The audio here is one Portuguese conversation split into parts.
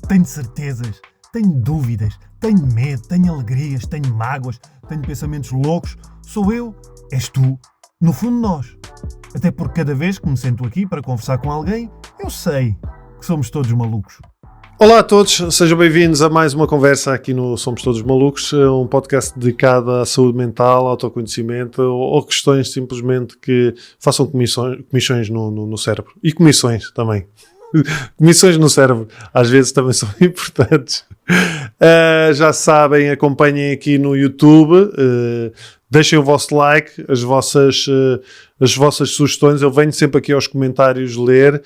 Tenho certezas, tenho dúvidas, tenho medo, tenho alegrias, tenho mágoas, tenho pensamentos loucos. Sou eu, és tu, no fundo nós. Até porque cada vez que me sento aqui para conversar com alguém, eu sei que somos todos malucos. Olá a todos, sejam bem-vindos a mais uma conversa aqui no Somos Todos Malucos, um podcast dedicado à saúde mental, autoconhecimento ou questões simplesmente que façam comissões no cérebro. E comissões também. Comissões no cérebro, às vezes também são importantes. Já sabem, acompanhem aqui no YouTube, deixem o vosso like, as vossas sugestões. Eu venho sempre aqui aos comentários ler.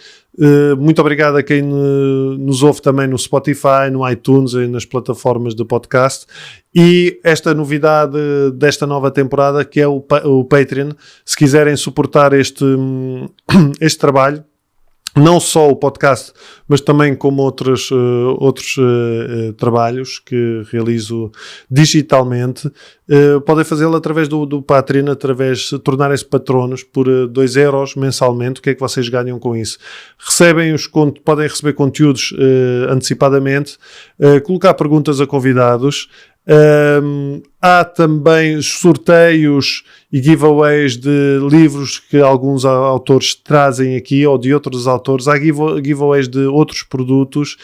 Muito obrigado a quem nos ouve também no Spotify, no iTunes e nas plataformas de podcast. E esta novidade desta nova temporada, que é o Patreon. Se quiserem suportar este trabalho, não só o podcast, mas também como outros trabalhos que realizo digitalmente, podem fazê-lo através do Patreon, tornarem-se patronos por 2 euros mensalmente. O que é que vocês ganham com isso? Podem receber conteúdos antecipadamente, colocar perguntas a convidados. Há também sorteios e giveaways de livros que alguns autores trazem aqui, ou de outros autores. Há giveaways de outros produtos.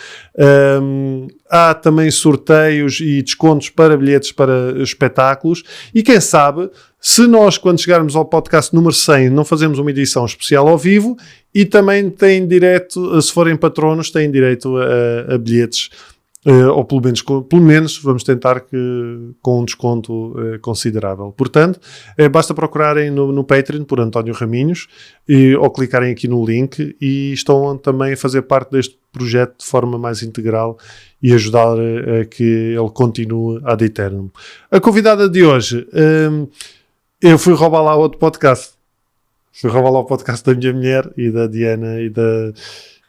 Há também sorteios e descontos para bilhetes para espetáculos. E quem sabe, se nós, quando chegarmos ao podcast número 100, não fazemos uma edição especial ao vivo, e também têm direito, se forem patronos, têm direito a bilhetes. Ou pelo menos vamos tentar com um desconto considerável. Portanto, basta procurarem no Patreon por António Raminhos ou clicarem aqui no link, e estão também a fazer parte deste projeto de forma mais integral e ajudar a que ele continue ad eternum. A convidada de hoje, eu fui roubar lá outro podcast. Fui roubar lá o podcast da minha mulher e da Diana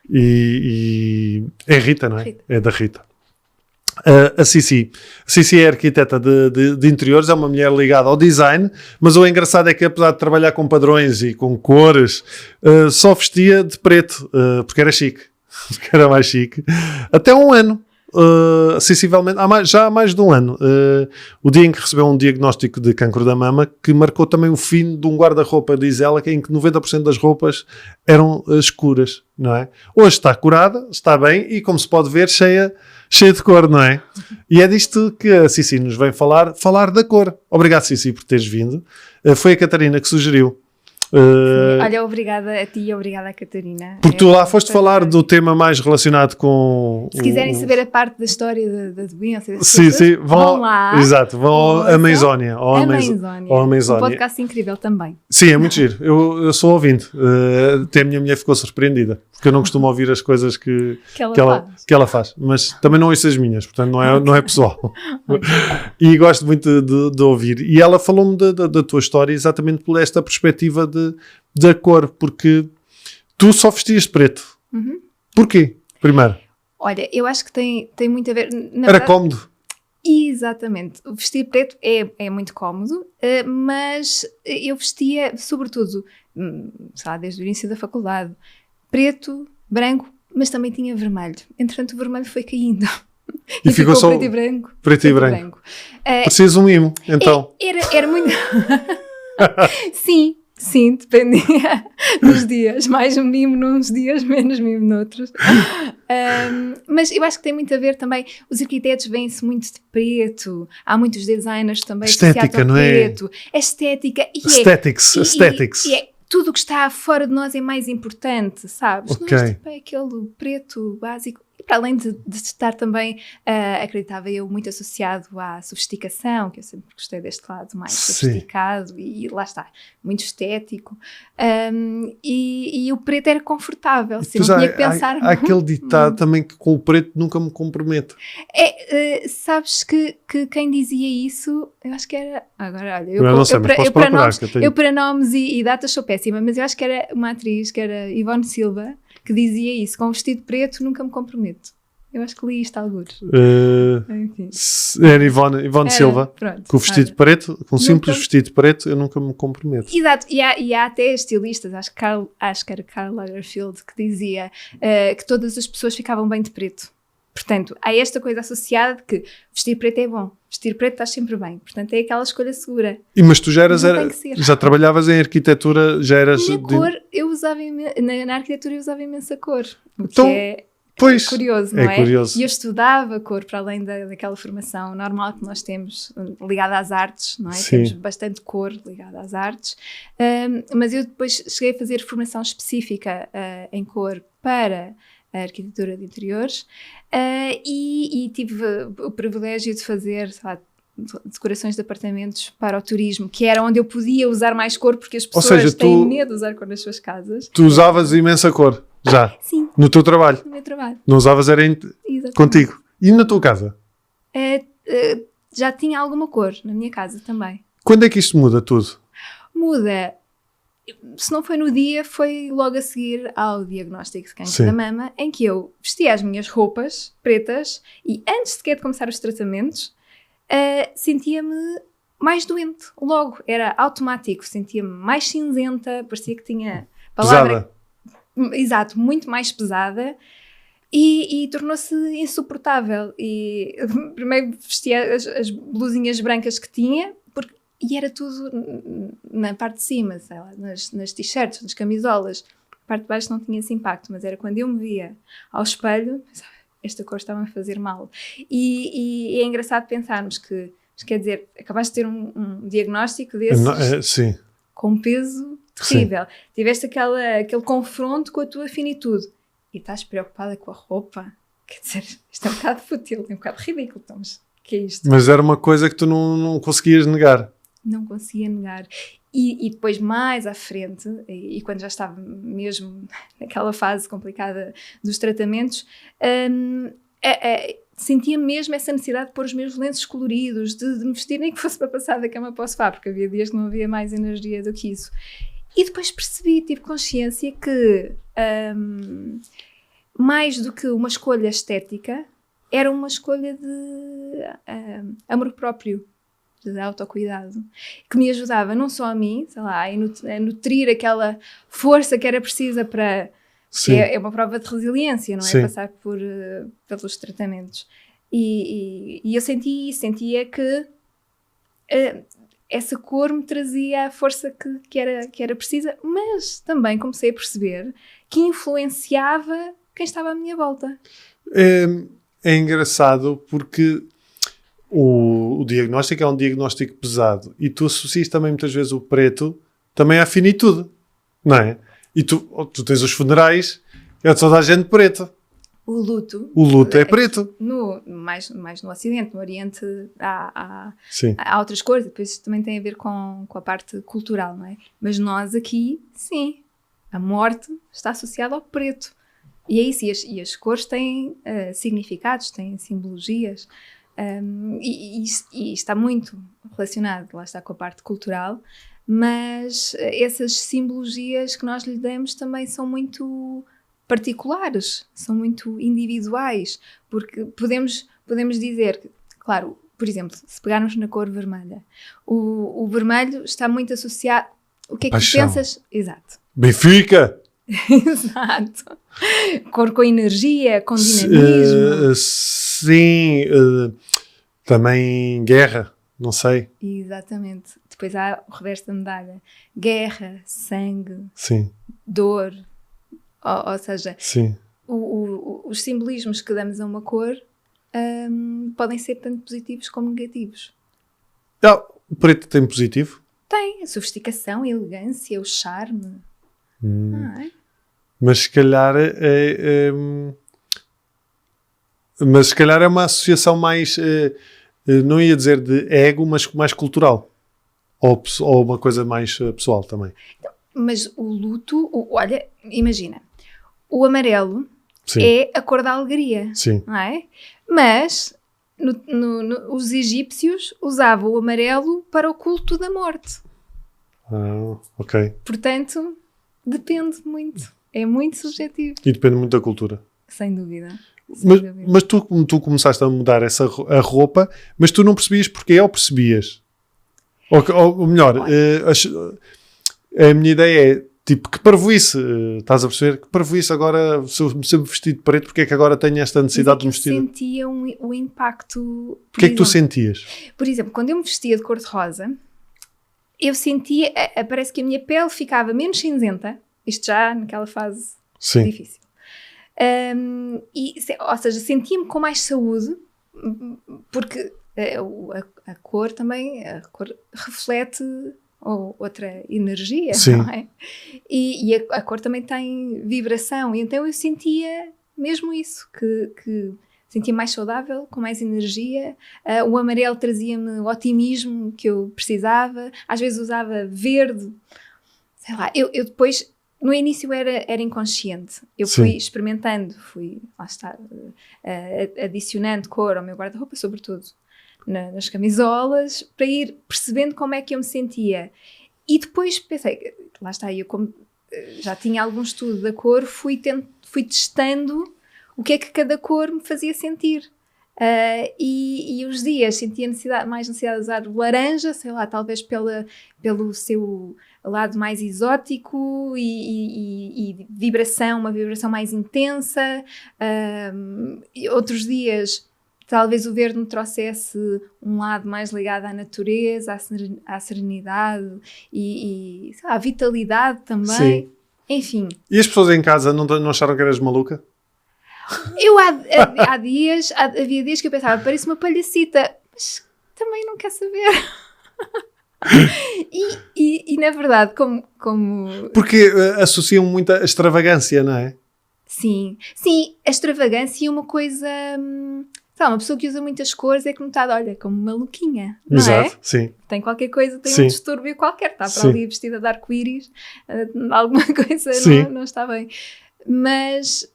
e é Rita, não é? Rita. É da Rita. A Cici é arquiteta de interiores, é uma mulher ligada ao design, mas o engraçado é que, apesar de trabalhar com padrões e com cores, só vestia de preto, porque era chique, porque era mais chique, até um ano, sensivelmente, já há mais de um ano, o dia em que recebeu um diagnóstico de cancro da mama, que marcou também o fim de um guarda-roupa, diz ela, em que 90% das roupas eram escuras, não é? Hoje está curada, está bem, e como se pode ver, cheia de cor, não é? E é disto que a Cici nos vem falar da cor. Obrigado, Cici, por teres vindo. Foi a Catarina que sugeriu. Olha, obrigada a ti e obrigada à Catarina. Porque tu lá foste falar do tema mais relacionado com... Se quiserem saber a parte da história da doença, sim, vão lá. Exato, vão à Amazónia. Um podcast incrível também. Sim, é muito giro. Eu sou ouvinte. Até a minha mulher ficou surpreendida, porque eu não costumo ouvir as coisas que ela faz. Mas também não ouço as minhas, portanto não é pessoal. E gosto muito de ouvir. E ela falou-me da tua história exatamente por esta perspectiva da cor, porque tu só vestias preto. Uhum. Porquê? Primeiro. Olha, eu acho que tem muito a ver... Era cómodo. Exatamente. Vestir preto é muito cómodo, mas eu vestia, sobretudo, desde o início da faculdade, preto, branco, mas também tinha vermelho. Entretanto, o vermelho foi caindo. E ficou só preto e branco. Preto e branco. Precisas um mimo, então. Era muito... Sim, dependia dos dias. Mais um mimo nos dias, menos mimo noutros. Mas eu acho que tem muito a ver também. Os arquitetos veem-se muito de preto. Há muitos designers também estética, não preto. É estética. Aesthetics. E tudo o que está fora de nós é mais importante, sabes? Okay. Nós, tipo, é aquele preto básico. E para além de estar também, acreditava eu, muito associado à sofisticação, que eu sempre gostei deste lado mais sofisticado, e lá está, muito estético. E o preto era confortável, sempre tinha que pensar... Há aquele ditado também que com o preto nunca me comprometo. Sabes que quem dizia isso, eu acho que era... Agora, olha, eu para nomes e datas sou péssima, mas eu acho que era uma atriz, que era Ivone Silva, que dizia isso: com um vestido preto nunca me comprometo. Eu acho que li isto alguns. Era Ivone Silva, pronto, com o vestido preto, com um simples vestido preto, eu nunca me comprometo. Exato, e há até estilistas, acho que era Karl Lagerfeld, que dizia que todas as pessoas ficavam bem de preto. Portanto, há esta coisa associada de que vestir preto é bom, vestir preto estás sempre bem. Portanto, é aquela escolha segura. Mas tu já já trabalhavas em arquitetura, já eras... Cor, eu usava na arquitetura eu usava imensa cor. O que então, é curioso, não é? Curioso. E eu estudava cor para além daquela formação normal que nós temos ligada às artes, não é? Sim. Temos bastante cor ligada às artes. Mas eu depois cheguei a fazer formação específica em cor para a arquitetura de interiores e tive o privilégio de fazer, sei lá, decorações de apartamentos para o turismo, que era onde eu podia usar mais cor, porque as pessoas têm medo de usar cor nas suas casas. Tu usavas imensa cor, já? Sim. No teu trabalho? No meu trabalho. Não usavas, era contigo. E na tua casa? Já tinha alguma cor na minha casa também. Quando é que isto muda tudo? Muda. Se não foi no dia, foi logo a seguir ao diagnóstico de câncer da mama, em que eu vestia as minhas roupas pretas e antes sequer de começar os tratamentos, sentia-me mais doente. Logo, era automático. Sentia-me mais cinzenta, parecia que tinha palavra... Pesada. Exato, muito mais pesada e tornou-se insuportável. E primeiro vestia as blusinhas brancas que tinha, e era tudo na parte de cima, sei lá, nas t-shirts, nas camisolas. A parte de baixo não tinha esse impacto, mas era quando eu me via ao espelho, pensava, esta cor estava-me a fazer mal. E é engraçado pensarmos que, quer dizer, acabaste de ter um diagnóstico desses com um peso terrível. Sim. Tiveste aquele confronto com a tua finitude. E estás preocupada com a roupa? Quer dizer, isto é um bocado fútil, é um bocado ridículo. Então, mas o que é isto? Mas era uma coisa que tu não conseguias negar. Não conseguia negar. E depois, mais à frente, e quando já estava mesmo naquela fase complicada dos tratamentos, sentia mesmo essa necessidade de pôr os meus lenços coloridos, de me vestir nem que fosse para passar da cama para o sofá, porque havia dias que não havia mais energia do que isso. E depois tive consciência que, mais do que uma escolha estética, era uma escolha de amor próprio, de autocuidado, que me ajudava não só a mim, sei lá, a nutrir aquela força que era precisa para... É uma prova de resiliência, não é? Sim. Passar pelos tratamentos. E eu sentia que essa cor me trazia a força que era precisa, mas também comecei a perceber que influenciava quem estava à minha volta. É engraçado porque o diagnóstico é um diagnóstico pesado e tu associas também muitas vezes o preto também à finitude, não é? E tu tens os funerais, é toda a gente preto. O luto é preto. Mais no Ocidente, no Oriente há outras cores, depois também tem a ver com a parte cultural, não é? Mas nós aqui, sim, a morte está associada ao preto. E é isso, e as cores têm significados, têm simbologias, e está muito relacionado, lá está, com a parte cultural, mas essas simbologias que nós lhe damos também são muito particulares, são muito individuais, porque podemos dizer que, claro, por exemplo, se pegarmos na cor vermelha, o vermelho está muito associado... O que é que tu pensas? Exato. Benfica! Exato. Cor com energia, com dinamismo. Sim, também guerra, não sei. Exatamente. Depois há o reverso da medalha. Guerra, sangue, sim, dor. Ou seja, sim. Os simbolismos que damos a uma cor podem ser tanto positivos como negativos. O preto tem positivo? Tem. A sofisticação, a elegância, o charme. Mas se calhar mas se calhar é uma associação mais não ia dizer de ego, mas mais cultural ou uma coisa mais pessoal também. Mas o luto, olha, imagina, o amarelo sim, é a cor da alegria, sim, não é? Mas os egípcios usavam o amarelo para o culto da morte. Ok. Portanto, depende muito. É muito subjetivo. E depende muito da cultura. Sem dúvida. Mas tu começaste a mudar a roupa, mas tu não percebias porquê ou percebias? Ou melhor, a minha ideia é, Tipo, que parvoíce, estás a perceber? Que parvoíce agora, se eu sempre vestido de preto, porque é que agora tenho esta necessidade de me vestir? Eu sentia o impacto... O que é que tu sentias? Por exemplo, quando eu me vestia de cor-de-rosa, eu sentia, parece que a minha pele ficava menos cinzenta, isto já naquela fase difícil. Ou seja, sentia-me com mais saúde, porque a cor também, reflete outra energia, não é? E a cor também tem vibração, e então eu sentia mesmo isso, que sentia mais saudável, com mais energia. O amarelo trazia-me o otimismo que eu precisava. Às vezes usava verde. Sei lá, eu depois, no início era inconsciente. Eu fui experimentando, lá está, adicionando cor ao meu guarda-roupa, sobretudo nas camisolas, para ir percebendo como é que eu me sentia. E depois pensei, lá está, eu como já tinha algum estudo da cor, fui testando o que é que cada cor me fazia sentir. E os dias sentia mais necessidade de usar o laranja, sei lá, talvez pelo seu lado mais exótico e vibração, uma vibração mais intensa. Outros dias talvez o verde me trouxesse um lado mais ligado à natureza, à serenidade e sei lá, à vitalidade também. Sim. Enfim. E as pessoas em casa não acharam que eras maluca? Eu havia dias que eu pensava, parece uma palhacita, mas também não quer saber. e na verdade, como... Porque associam muito a extravagância, não é? Sim, a extravagância e uma coisa... uma pessoa que usa muitas cores é connotada, olha, como maluquinha, não Exato, é? sim. Tem qualquer coisa, tem um distúrbio qualquer, está para ali vestida de arco-íris, alguma coisa não está bem. Mas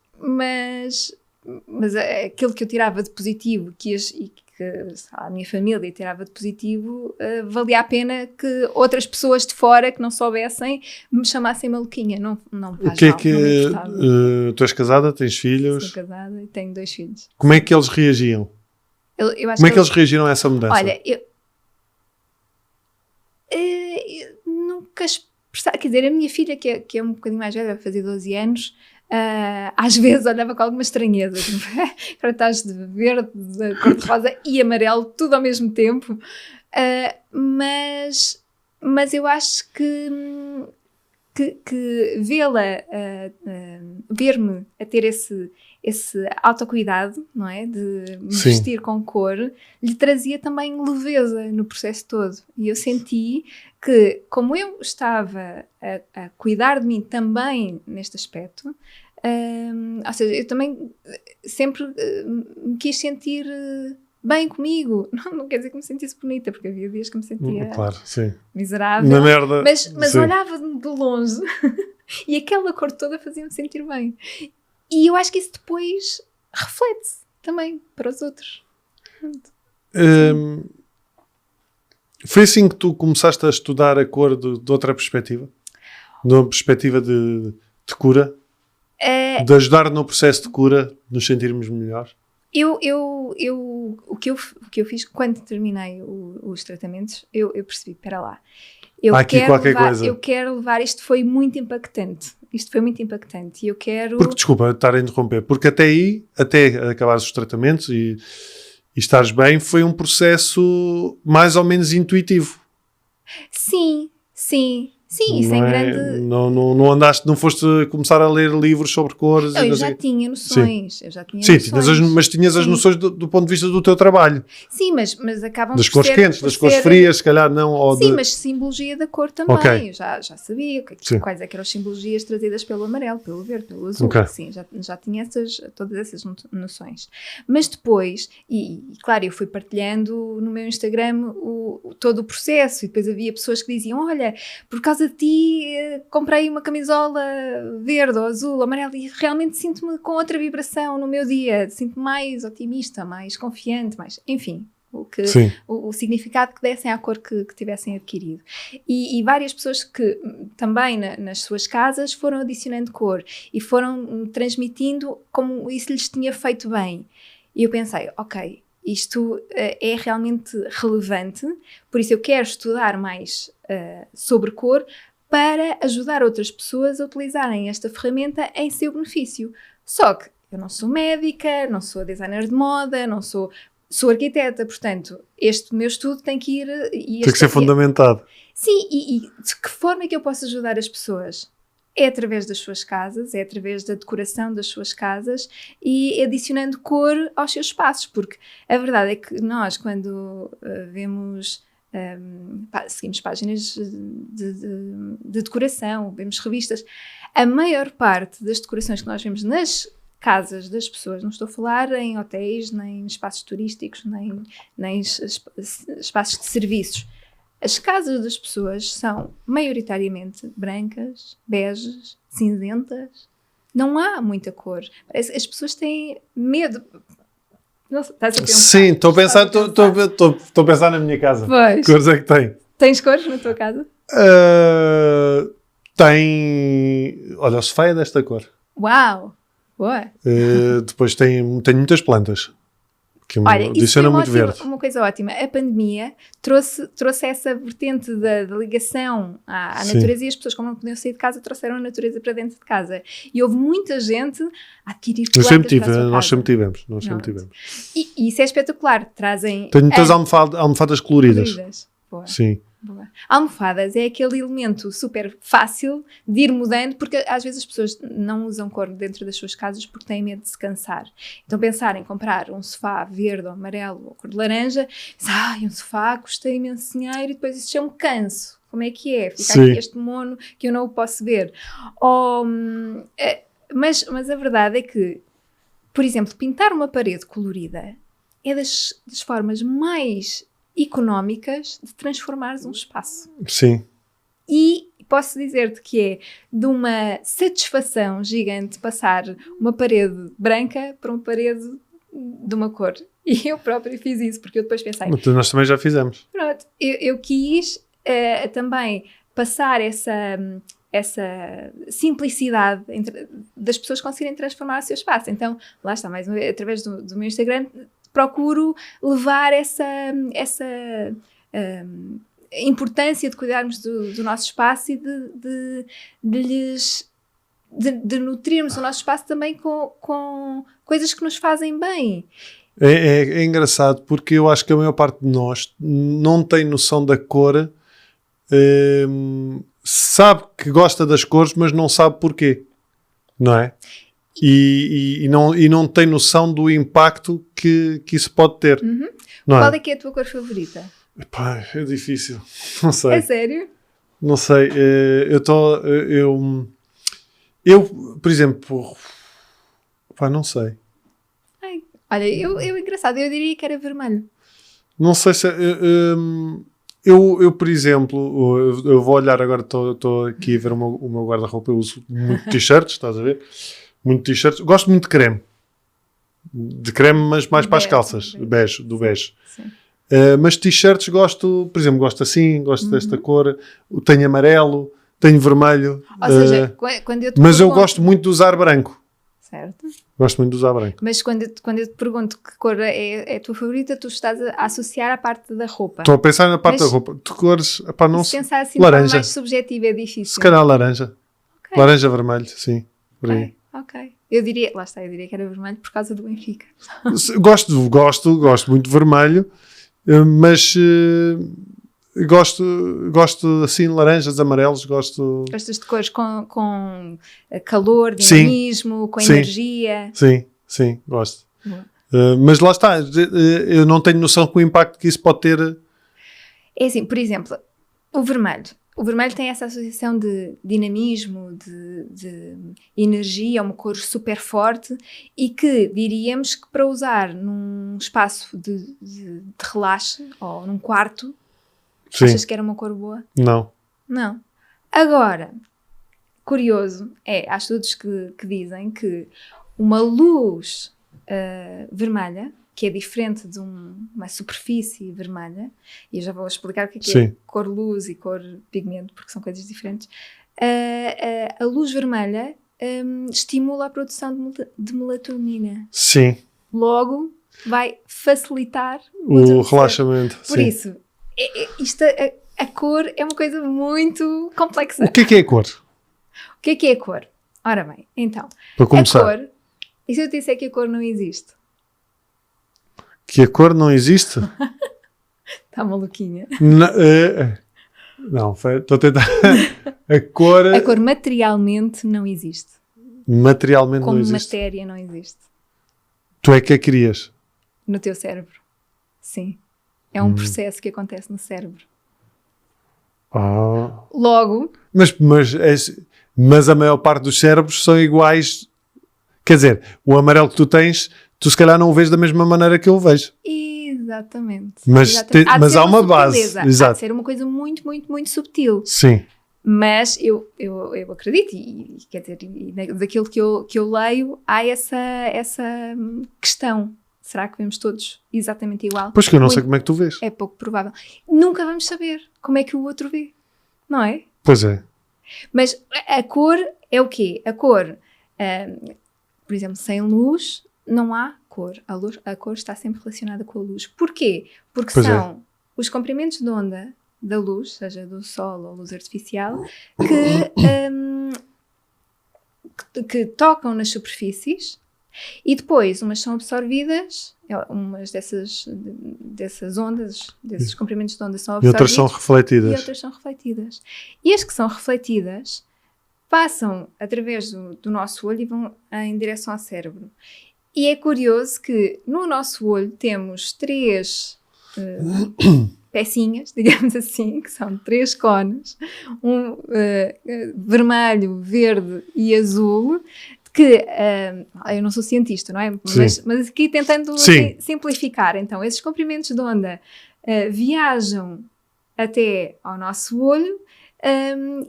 aquilo que eu tirava de positivo que a minha família tirava de positivo, valia a pena que outras pessoas de fora que não soubessem me chamassem maluquinha. Não faz o que é mal, que tu és casada, tens filhos? Sou casada e tenho 2 filhos. Como é que eles reagiam? Eu acho Como é que eles reagiram a essa mudança? Olha, eu nunca expressava, quer dizer, a minha filha que é um bocadinho mais velha, vai fazer 12 anos, às vezes olhava com alguma estranheza. Agora estás de verde, de cor-de-rosa e amarelo, tudo ao mesmo tempo. Mas eu acho que ver-me a ter esse autocuidado, não é? De me vestir com cor, lhe trazia também leveza no processo todo. E eu senti que, como eu estava a cuidar de mim também neste aspecto, ou seja, eu também sempre me quis sentir bem comigo. Não quer dizer que me sentisse bonita, porque havia dias que me sentia miserável. Na merda. Mas olhava-me de longe e aquela cor toda fazia-me sentir bem. E eu acho que isso depois reflete-se também para os outros. Foi assim que tu começaste a estudar a cor de outra perspectiva? Numa perspectiva de cura? De ajudar no processo de cura, de nos sentirmos melhor? O que eu fiz quando terminei os tratamentos, eu percebi, espera lá, eu quero levar, isto foi muito impactante, e eu quero... Porque, desculpa, estar a interromper, porque até aí, até acabares os tratamentos e estares bem, foi um processo mais ou menos intuitivo. Sim, isso é grande... Não andaste, não foste começar a ler livros sobre cores. Eu já tinha noções. Mas tinhas as noções do ponto de vista do teu trabalho. Sim, mas acabam das cores quentes, das cores frias, se calhar não. Mas simbologia da cor também. Okay. Eu já sabia quais eram as simbologias trazidas pelo amarelo, pelo verde, pelo azul. Okay. Sim, já tinha todas essas noções. Mas depois, e claro, eu fui partilhando no meu Instagram todo o processo, e depois havia pessoas que diziam, olha, por causa de ti comprei uma camisola verde ou azul ou amarelo e realmente sinto-me com outra vibração no meu dia, sinto-me mais otimista, mais confiante, enfim, o significado que dessem à cor que tivessem adquirido. E várias pessoas que também nas suas casas foram adicionando cor e foram transmitindo como isso lhes tinha feito bem. E eu pensei, ok, isto é realmente relevante, por isso eu quero estudar mais sobre cor para ajudar outras pessoas a utilizarem esta ferramenta em seu benefício. Só que eu não sou médica, não sou designer de moda, sou arquiteta, portanto, este meu estudo tem que ir... Tem que ser fundamentado. Sim, e de que forma é que eu posso ajudar as pessoas? É através das suas casas, é através da decoração das suas casas e adicionando cor aos seus espaços, porque a verdade é que nós, quando vemos... seguimos páginas de decoração, vemos revistas, a maior parte das decorações que nós vemos nas casas das pessoas, não estou a falar em hotéis, nem espaços turísticos, nem espaços de serviços, as casas das pessoas são maioritariamente brancas, beges, cinzentas, não há muita cor. As pessoas têm medo. Não sei, estás a pensar? Sim, estou a pensar na minha casa. Pois. Que cores é que tem? Tens cores na tua casa? Tem... Olha, o sofá é desta cor. Uau! Boa! Depois tenho muitas plantas. Que Olha, adiciona muito verde. Uma coisa ótima. A pandemia trouxe essa vertente da ligação à natureza e as pessoas, como não podiam sair de casa, trouxeram a natureza para dentro de casa. E houve muita gente a adquirir plantas para a sua casa. Nós sempre tivemos. E isso é espetacular. Trazem... Tenho muitas almofadas coloridas. Boa. Sim. Boa. Almofadas é aquele elemento super fácil de ir mudando, porque às vezes as pessoas não usam cor dentro das suas casas porque têm medo de se cansar. Então pensar em comprar um sofá verde ou amarelo ou cor de laranja, um sofá custa imenso dinheiro e depois isso já me canso. Como é que é? Fica aqui este mono que eu não o posso ver. Mas a verdade é que, por exemplo, pintar uma parede colorida é das formas mais económicas de transformares um espaço. Sim. E posso dizer-te que é de uma satisfação gigante passar uma parede branca para uma parede de uma cor. E eu própria fiz isso, porque eu depois pensei... Nós também já fizemos. Pronto, eu quis também passar essa simplicidade das pessoas conseguirem transformar o seu espaço. Então, lá está, mais uma vez, através do meu Instagram... procuro levar essa importância de cuidarmos do nosso espaço e de nutrirmos o nosso espaço também com coisas que nos fazem bem. É engraçado porque eu acho que a maior parte de nós não tem noção da cor, sabe que gosta das cores, mas não sabe porquê, não é? E não tem noção do impacto que isso pode ter. Uhum. Não Qual é que é a tua cor favorita? Epá, é difícil. Não sei. É sério? Não sei. Eu, por exemplo... Epá, não sei. Olha, eu engraçado, eu diria que era vermelho. Não sei se... Eu, por exemplo, eu vou olhar agora, estou aqui a ver o meu guarda-roupa, eu uso muito t-shirts, estás a ver? Muito t-shirts. Gosto muito de creme. De creme, mas mais para as calças. Bege, do bege. Mas t-shirts gosto, por exemplo, gosto assim, gosto desta cor. Tenho amarelo, tenho vermelho. Ou seja, quando eu te mas eu gosto muito de usar branco. Certo. Gosto muito de usar branco. Mas quando eu te pergunto que cor é a tua favorita, tu estás a associar à parte da roupa. Estou a pensar na parte da roupa. De cores, epá, não sei. Pensar assim laranja. De forma mais subjetiva é difícil. Se calhar laranja. Okay. Laranja, vermelho, sim. Por aí. Ok. Eu diria que era vermelho por causa do Benfica. Gosto muito de vermelho, mas gosto assim, laranjas, amarelos, gosto... Gostas de cores com calor, dinamismo, com energia? Sim, gosto. Mas lá está, eu não tenho noção do impacto que isso pode ter. É assim, por exemplo, o vermelho. O vermelho tem essa associação de dinamismo, de energia, é uma cor super forte e que diríamos que para usar num espaço de relaxe ou num quarto, achas que era uma cor boa? Não. Agora, curioso, há estudos que dizem que uma luz vermelha, que é diferente de uma superfície vermelha, e eu já vou explicar o que é cor luz e cor pigmento, porque são coisas diferentes. A luz vermelha estimula a produção de melatonina. Sim. Logo, vai facilitar o relaxamento. Por isso, isto a cor é uma coisa muito complexa. O que é a cor? O que é a cor? Ora bem, então, Para começar. a cor, e se eu te disser que a cor não existe? Que a cor não existe? Está maluquinha. Não, estou a tentar. A cor A cor materialmente não existe. materialmente Como não existe. matéria não existe. Tu é que a crias. No teu cérebro. Sim. É um processo que acontece no cérebro. Ah. Logo, Mas a maior parte dos cérebros são iguais. Quer dizer, o amarelo que tu tens, tu se calhar não o vês da mesma maneira que eu o vejo. exatamente. Mas Exatamente. te- de mas ser há uma base, subtileza. Há exato. de ser uma coisa muito, muito, muito subtil. Sim. Mas eu acredito, e quer dizer, daquilo que eu leio, há essa questão. Será que vemos todos exatamente igual? Pois que eu não sei Muito- como é que tu vês. É pouco provável. Nunca vamos saber como é que o outro vê, não é? Pois é. Mas a cor é o quê? A cor, por exemplo, sem luz, não há cor. A cor está sempre relacionada com a luz. Porquê? Porque Pois é. são os comprimentos de onda da luz, seja do sol ou luz artificial, que tocam nas superfícies e depois umas são absorvidas, umas dessas ondas, desses comprimentos de onda são E absorvidos outras são e refletidas. outras são refletidas. E as que são refletidas passam através do nosso olho e vão em direção ao cérebro. E é curioso que no nosso olho temos 3 pecinhas, digamos assim, que são 3 cones, um vermelho, verde e azul, que eu não sou cientista, não é? Mas aqui tentando simplificar, então, esses comprimentos de onda viajam até ao nosso olho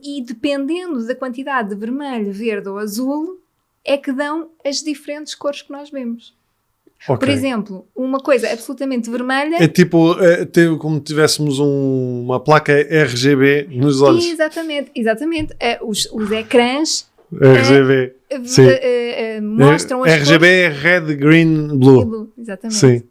e dependendo da quantidade de vermelho, verde ou azul, é que dão as diferentes cores que nós vemos. Ok. Por exemplo, uma coisa absolutamente vermelha... É tipo como tivéssemos uma placa RGB nos olhos. Exatamente. Os ecrãs RGB. Sim. mostram as RGB é Red, Green, Blue. Exatamente. Sim.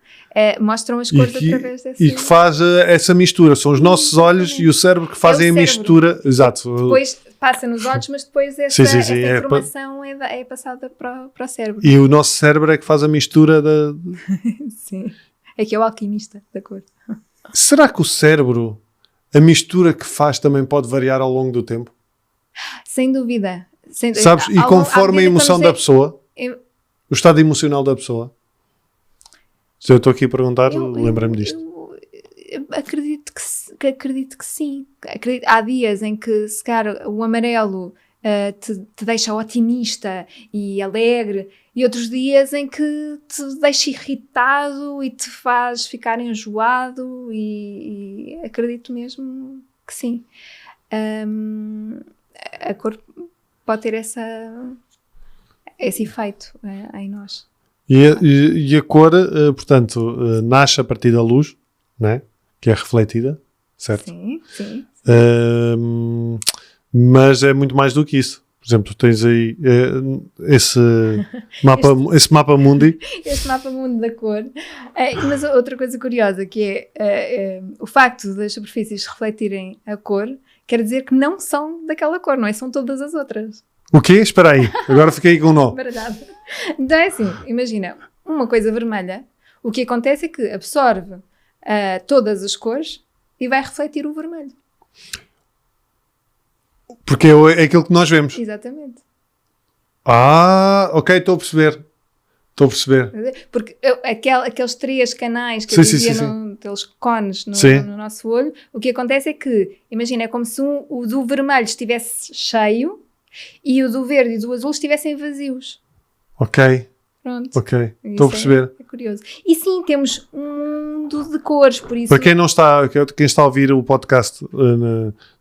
Mostram as cores através dessa... E que faz essa mistura. São os nossos olhos e o cérebro que fazem a mistura. Exato. Depois passa nos olhos, mas depois essa informação é passada para o cérebro. E o nosso cérebro é que faz a mistura da... Sim. É que é o alquimista da cor. Será que o cérebro, a mistura que faz também pode variar ao longo do tempo? Sem dúvida. Sabes? E conforme a emoção da pessoa, o estado emocional da pessoa. Se eu estou aqui a perguntar, lembra-me disto. Eu acredito que sim. Há dias em que, se calhar, o amarelo te deixa otimista e alegre, e outros dias em que te deixa irritado e te faz ficar enjoado, e acredito mesmo que sim. A cor pode ter esse efeito em nós. E a cor, portanto, nasce a partir da luz, né? Que é refletida, certo? Sim. Mas é muito mais do que isso. Por exemplo, tens aí esse mapa mundi. Este mapa mundo da cor. Mas outra coisa curiosa que é o facto das superfícies refletirem a cor quer dizer que não são daquela cor, não é? São todas as outras. O quê? Espera aí. Agora fiquei com um nó. Verdade. Então é assim, imagina, uma coisa vermelha, o que acontece é que absorve todas as cores e vai refletir o vermelho. Porque é aquilo que nós vemos. Exatamente. Ok, estou a perceber. Porque aqueles 3 canais que aqueles cones no nosso olho, o que acontece é que, imagina, é como se o do vermelho estivesse cheio e o do verde e do azul estivessem vazios. Ok. Pronto. Ok, estou a perceber. É curioso. E sim, temos um mundo de cores, por isso... Para quem está a ouvir o podcast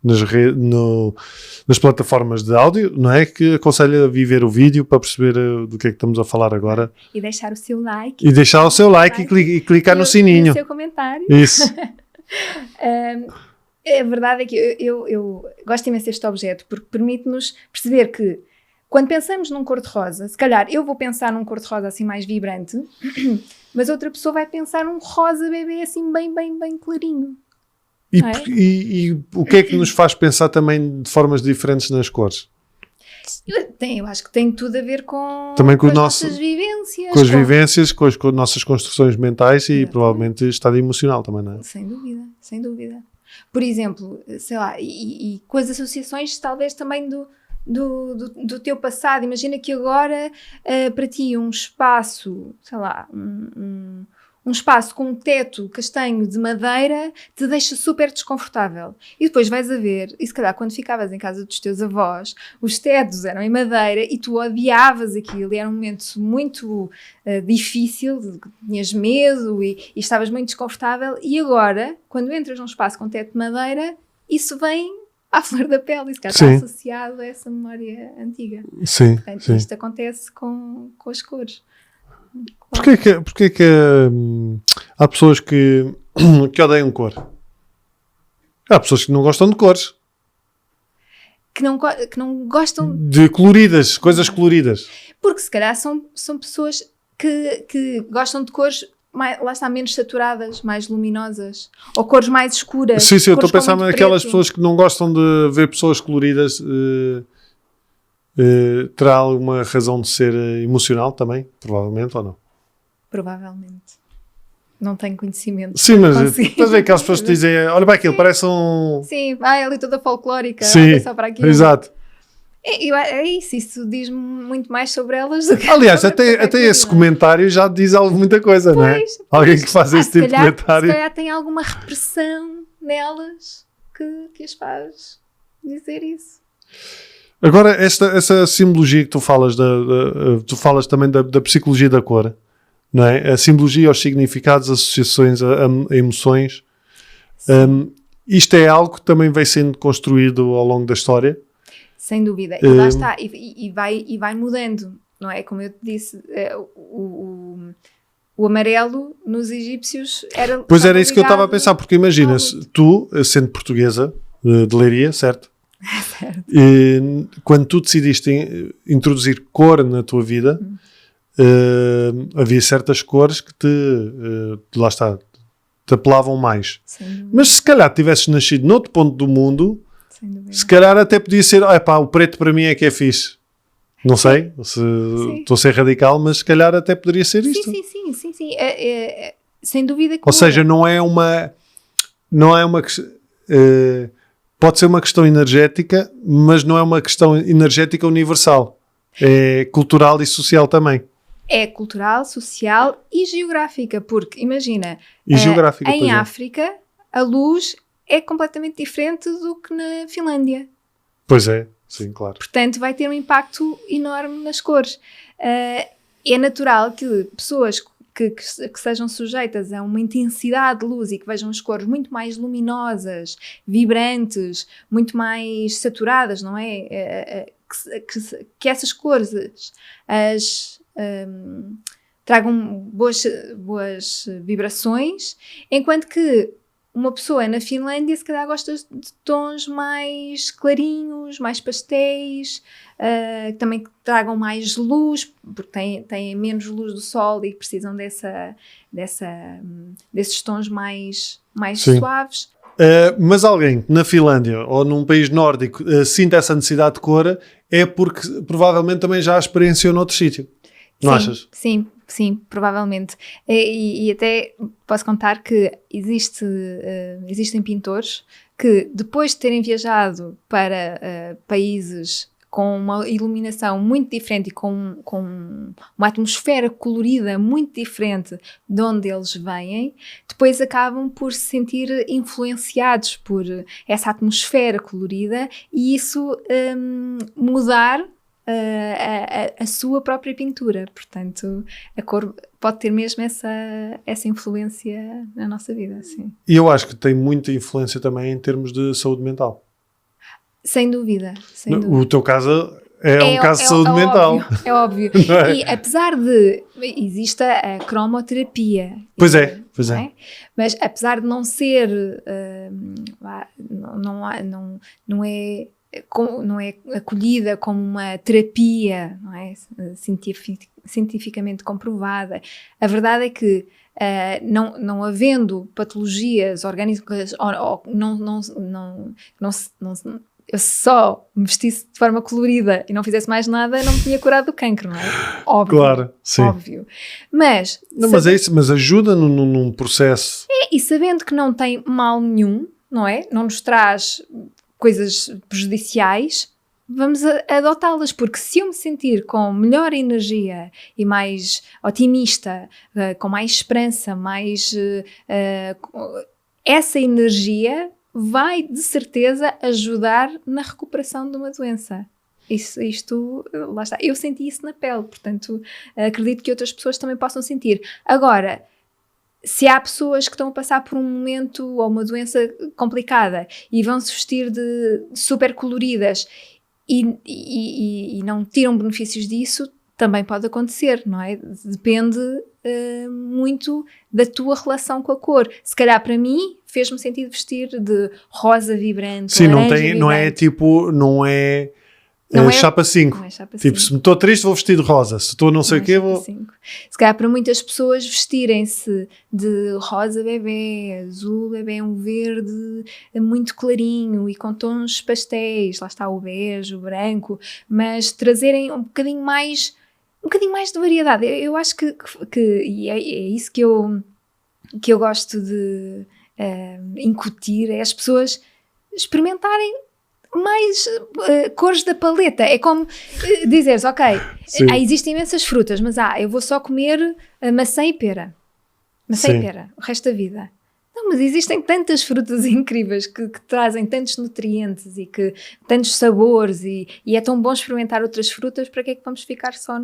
nas plataformas de áudio, não é? Que aconselho a viver o vídeo para perceber do que é que estamos a falar agora. E deixar o seu like. E deixar o seu like e clicar no sininho. E o seu comentário. Isso. A verdade é que eu gosto imenso deste objeto porque permite-nos perceber que quando pensamos num cor-de-rosa, se calhar eu vou pensar num cor-de-rosa assim mais vibrante, mas outra pessoa vai pensar num rosa bebê assim bem, bem, bem clarinho. E, não é? e o que é que nos faz pensar também de formas diferentes nas cores? Eu acho que tem tudo a ver com, Também com as o nosso- nossas vivências. Com as vivências, com as nossas construções mentais e Exatamente. provavelmente estado emocional também, não é? Sem dúvida, sem dúvida. Por exemplo, sei lá, e com as associações talvez também do teu passado. Imagina que agora para ti um espaço, sei lá, um espaço com um teto castanho de madeira te deixa super desconfortável. E depois vais a ver, e se calhar quando ficavas em casa dos teus avós, os tetos eram em madeira e tu odiavas aquilo, e era um momento muito difícil, tinhas medo e estavas muito desconfortável, e agora, quando entras num espaço com teto de madeira, isso vem à flor da pele, e se calhar está associado a essa memória antiga. Sim, Portanto, sim. isto acontece com as cores. Porquê que há pessoas que odeiam cor? Há pessoas que não gostam de cores. Que não gostam, De coloridas, coisas coloridas. porque se calhar são pessoas que gostam de cores lá está, menos saturadas, mais luminosas, ou cores mais escuras. Sim, eu estou a cores com pensar muito naquelas preto. pessoas que não gostam de ver pessoas coloridas. Terá alguma razão de ser emocional também? Provavelmente, ou não? Provavelmente. Não tenho conhecimento. Sim, mas Consigo. estás a ver aquelas pessoas que dizem, olha bem aquilo, parece um... Sim, ela é toda folclórica, Sim, olha só para aquilo. exato. É isso diz-me muito mais sobre elas do que Aliás, sobre até qualquer esse coisa. comentário já diz muita coisa, não é? Pois, Alguém que faz esse tipo de comentário. Se calhar tem alguma repressão nelas que as faz dizer isso. Agora, essa simbologia que tu falas, tu falas também da psicologia da cor, não é? A simbologia, os significados, associações, a emoções. Isto é algo que também vai sendo construído ao longo da história. Sem dúvida. E lá está. E vai mudando, não é? Como eu te disse, o amarelo nos egípcios era... Pois era isso que eu estava a pensar, porque imagina, tu, sendo portuguesa, de Leiria, certo? Certo. E, quando tu decidiste introduzir cor na tua vida, havia certas cores que lá está, te apelavam mais. Mas se calhar tivesses nascido noutro ponto do mundo, se calhar até podia ser, o preto para mim é que é fixe. Não sei, se estou a ser radical, mas se calhar até poderia ser isto. Sim. Sem dúvida que Ou seja, não é uma pode ser uma questão energética, mas não é uma questão energética universal. É cultural e social também. É cultural, social e geográfica, porque imagina, em África a luz é completamente diferente do que na Finlândia. Pois é, sim, claro. Portanto, vai ter um impacto enorme nas cores. É natural que pessoas que sejam sujeitas a uma intensidade de luz e que vejam as cores muito mais luminosas, vibrantes, muito mais saturadas, não é? Que essas cores tragam boas vibrações, enquanto que uma pessoa na Finlândia se calhar gosta de tons mais clarinhos, mais pastéis, que também tragam mais luz, porque têm menos luz do sol e precisam desses tons mais suaves. Mas alguém na Finlândia ou num país nórdico sinta essa necessidade de cor, é porque provavelmente também já a experienciou noutro sítio. Não achas? Sim, provavelmente. E até posso contar que existem pintores que, depois de terem viajado para países com uma iluminação muito diferente e com uma atmosfera colorida muito diferente de onde eles vêm, depois acabam por se sentir influenciados por essa atmosfera colorida e isso mudar a sua própria pintura. Portanto, a cor pode ter mesmo essa influência na nossa vida, sim. E eu acho que tem muita influência também em termos de saúde mental. Sem dúvida. O teu caso é um caso de saúde mental. Óbvio, é óbvio. E apesar de... Existe a cromoterapia. Pois é. Mas apesar de não ser... não é acolhida como uma terapia, não é? Cientificamente comprovada. A verdade é que não havendo patologias orgânicas, ou eu só me vestisse de forma colorida e não fizesse mais nada, não me tinha curado do cancro, não é? Óbvio. Claro, sim. Óbvio. Mas é isso, mas ajuda num processo. E sabendo que não tem mal nenhum, não é? Não nos traz coisas prejudiciais, vamos adotá-las, porque se eu me sentir com melhor energia e mais otimista, com mais esperança, essa energia vai de certeza ajudar na recuperação de uma doença. Isto, lá está. Eu senti isso na pele, portanto acredito que outras pessoas também possam sentir. Agora, se há pessoas que estão a passar por um momento ou uma doença complicada e vão se vestir de super coloridas e não tiram benefícios disso, também pode acontecer, não é? Depende muito da tua relação com a cor. Se calhar para mim fez-me sentido vestir de rosa vibrante. Sim, vibrante. não é chapa 5. Não é chapa 5. Tipo, se me estou triste vou vestir de rosa, se estou não sei o quê vou... Se calhar para muitas pessoas vestirem-se de rosa bebê, azul bebê, um verde muito clarinho e com tons pastéis, lá está o bege, o branco, mas trazerem um bocadinho mais de variedade. Eu acho que e é isso que eu gosto de incutir, é as pessoas experimentarem mais cores da paleta. É como dizeres, ok, existem imensas frutas, mas eu vou só comer maçã e pera. Maçã e pera, o resto da vida. Não, mas existem tantas frutas incríveis que trazem tantos nutrientes e que tantos sabores e é tão bom experimentar outras frutas, para que é que vamos ficar só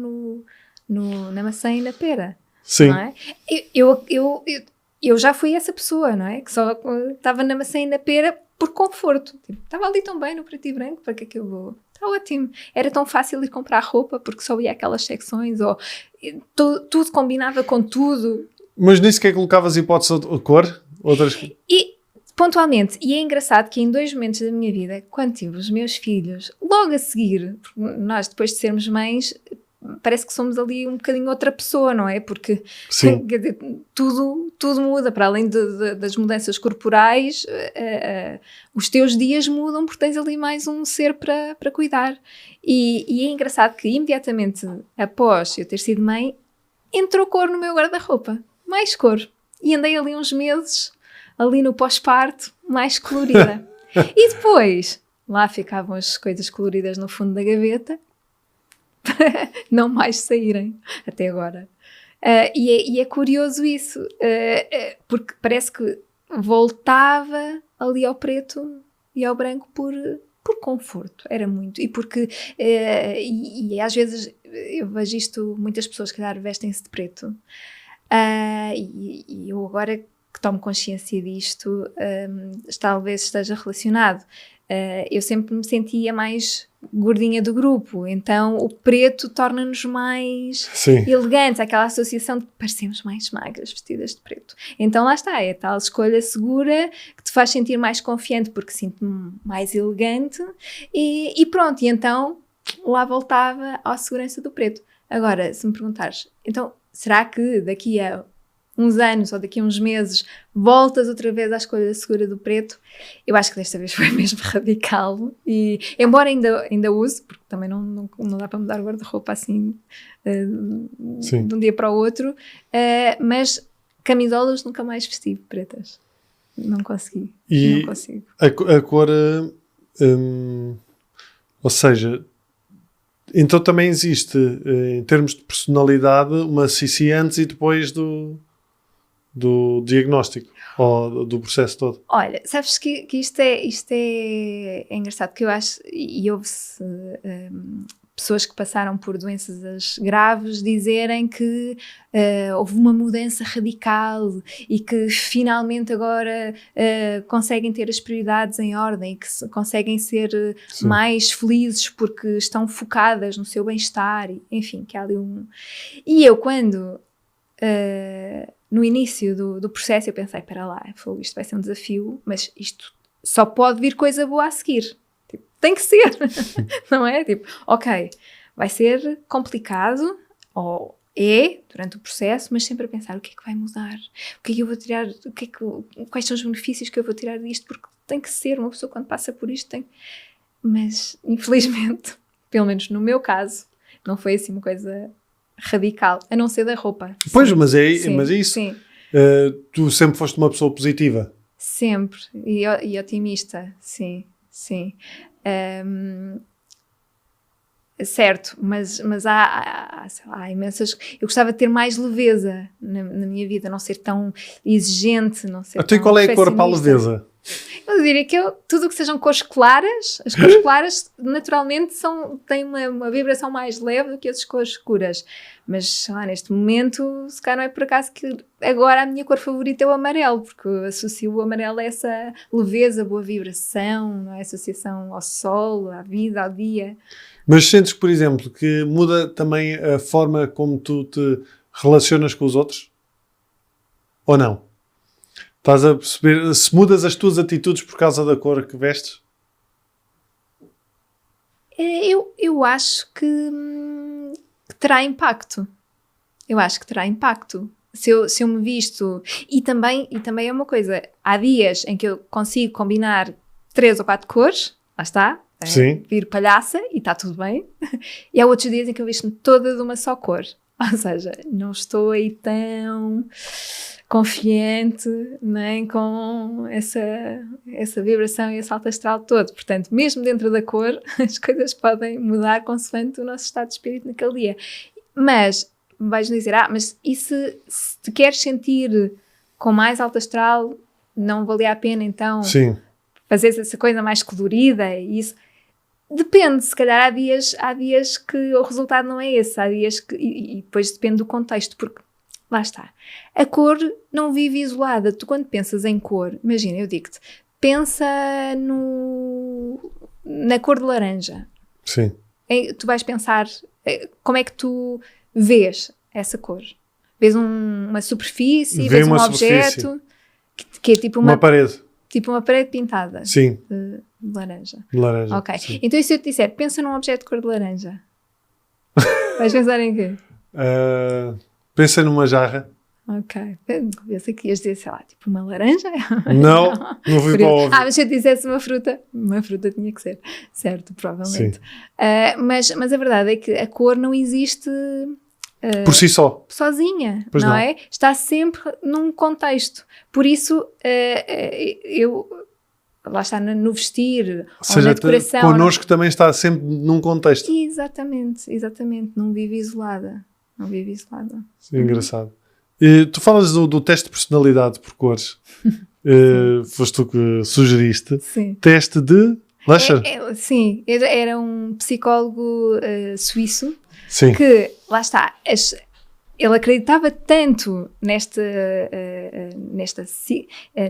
na maçã e na pera? Sim. Não é? Eu já fui essa pessoa, não é? Que só estava na maçã e na pera por conforto. Estava ali tão bem no preto e branco, para que é que eu vou? Está ótimo. Era tão fácil ir comprar roupa porque só ia aquelas secções, ou tudo combinava com tudo. Mas nisso que é que colocavas hipótese de cor? E pontualmente, e é engraçado que em 2 momentos da minha vida, quando tive os meus filhos, logo a seguir, nós depois de sermos mães, parece que somos ali um bocadinho outra pessoa, não é? Porque quer dizer, tudo muda, para além das mudanças corporais, os teus dias mudam porque tens ali mais um ser para cuidar. E é engraçado que imediatamente após eu ter sido mãe, entrou cor no meu guarda-roupa, mais cor. E andei ali uns meses, ali no pós-parto, mais colorida. E depois, lá ficavam as coisas coloridas no fundo da gaveta, para não mais saírem, até agora. E é curioso isso, porque parece que voltava ali ao preto e ao branco por conforto, era muito. E porque, e às vezes eu vejo isto, muitas pessoas que vestem-se de preto, e eu agora que tomo consciência disto, talvez esteja relacionado. Eu sempre me sentia mais gordinha do grupo, então o preto torna-nos mais elegantes, aquela associação de que parecemos mais magras vestidas de preto. Então lá está, é a tal escolha segura que te faz sentir mais confiante porque sinto-me mais elegante e pronto, e então lá voltava à segurança do preto. Agora, se me perguntares, então será que daqui a uns anos ou daqui a uns meses voltas outra vez à escolha segura do preto? Eu acho que desta vez foi mesmo radical e embora ainda use, porque também não dá para mudar o guarda-roupa assim de um dia para o outro, mas camisolas nunca mais vesti pretas, não consegui. E não consigo. A cor ou seja, então também existe em termos de personalidade uma CC antes e depois do diagnóstico ou do processo todo? Olha, sabes que isto é engraçado, porque eu acho, e houve-se pessoas que passaram por doenças graves dizerem que houve uma mudança radical e que finalmente agora conseguem ter as prioridades em ordem e que conseguem ser mais felizes porque estão focadas no seu bem-estar, enfim, que há ali E eu quando... no início do processo eu pensei, espera lá, isto vai ser um desafio, mas isto só pode vir coisa boa a seguir, tipo, tem que ser, não é? Tipo, ok, vai ser complicado, ou durante o processo, mas sempre a pensar o que é que vai mudar, o que é que eu vou tirar, quais são os benefícios que eu vou tirar disto, porque tem que ser, uma pessoa quando passa por isto tem... Mas, infelizmente, pelo menos no meu caso, não foi assim uma coisa radical, a não ser da roupa. Pois, sim, mas é sim, isso. Sim. Tu sempre foste uma pessoa positiva? Sempre, e otimista, sim. Certo, mas há imensas... Eu gostava de ter mais leveza na minha vida, não ser tão exigente, não ser Até tão qual é a cor para a perfeccionista. leveza? Eu diria que tudo o que sejam cores claras, as cores claras naturalmente têm uma vibração mais leve do que as cores escuras. Mas, sei lá, neste momento, se calhar não é por acaso que agora a minha cor favorita é o amarelo, porque eu associo o amarelo a essa leveza, boa vibração, não é? Associação ao sol, à vida, ao dia. Mas sentes, por exemplo, que muda também a forma como tu te relacionas com os outros? Ou não? Estás a perceber se mudas as tuas atitudes por causa da cor que vestes? Eu acho que terá impacto. Eu acho que terá impacto. Se eu me visto... E também é uma coisa. Há dias em que eu consigo combinar 3 ou 4 cores. Lá está. Sim. Vir palhaça e está tudo bem. E há outros dias em que eu visto-me toda de uma só cor. Ou seja, não estou aí tão confiante, nem com essa vibração e esse alto astral todo. Portanto, mesmo dentro da cor, as coisas podem mudar consoante o nosso estado de espírito naquele dia. Mas vais-me dizer, mas e se te queres sentir com mais alto astral, não valia a pena então fazer essa coisa mais colorida e isso? Depende, se calhar há dias que o resultado não é esse, há dias que, e depois depende do contexto, porque lá está, a cor não vive isolada. Tu quando pensas em cor, imagina, eu digo-te, pensa na cor de laranja. Sim. Tu vais pensar, como é que tu vês essa cor? Vês uma superfície, vês um objeto, que é tipo uma parede. Tipo uma parede pintada. Sim. De laranja. De laranja. Ok. Sim. Então e se eu te disser, pensa num objeto de cor de laranja? Vais pensar em quê? Pensa numa jarra. Ok. Pensei que ias dizer, sei lá, tipo uma laranja? Não fui para o óbvio. mas se eu te dissesse uma fruta tinha que ser. Certo, provavelmente. Mas a verdade é que a cor não existe... por si só. Sozinha, pois não é? Está sempre num contexto. Por isso, lá está no vestir, ou seja, na decoração. Connosco também está sempre num contexto. Exatamente. Não vive isolada. Sim, engraçado. E tu falas do teste de personalidade por cores. Foste tu que sugeriste. Sim. Teste de Lasher? Sim, era um psicólogo suíço. Sim. Que, lá está, ele acreditava tanto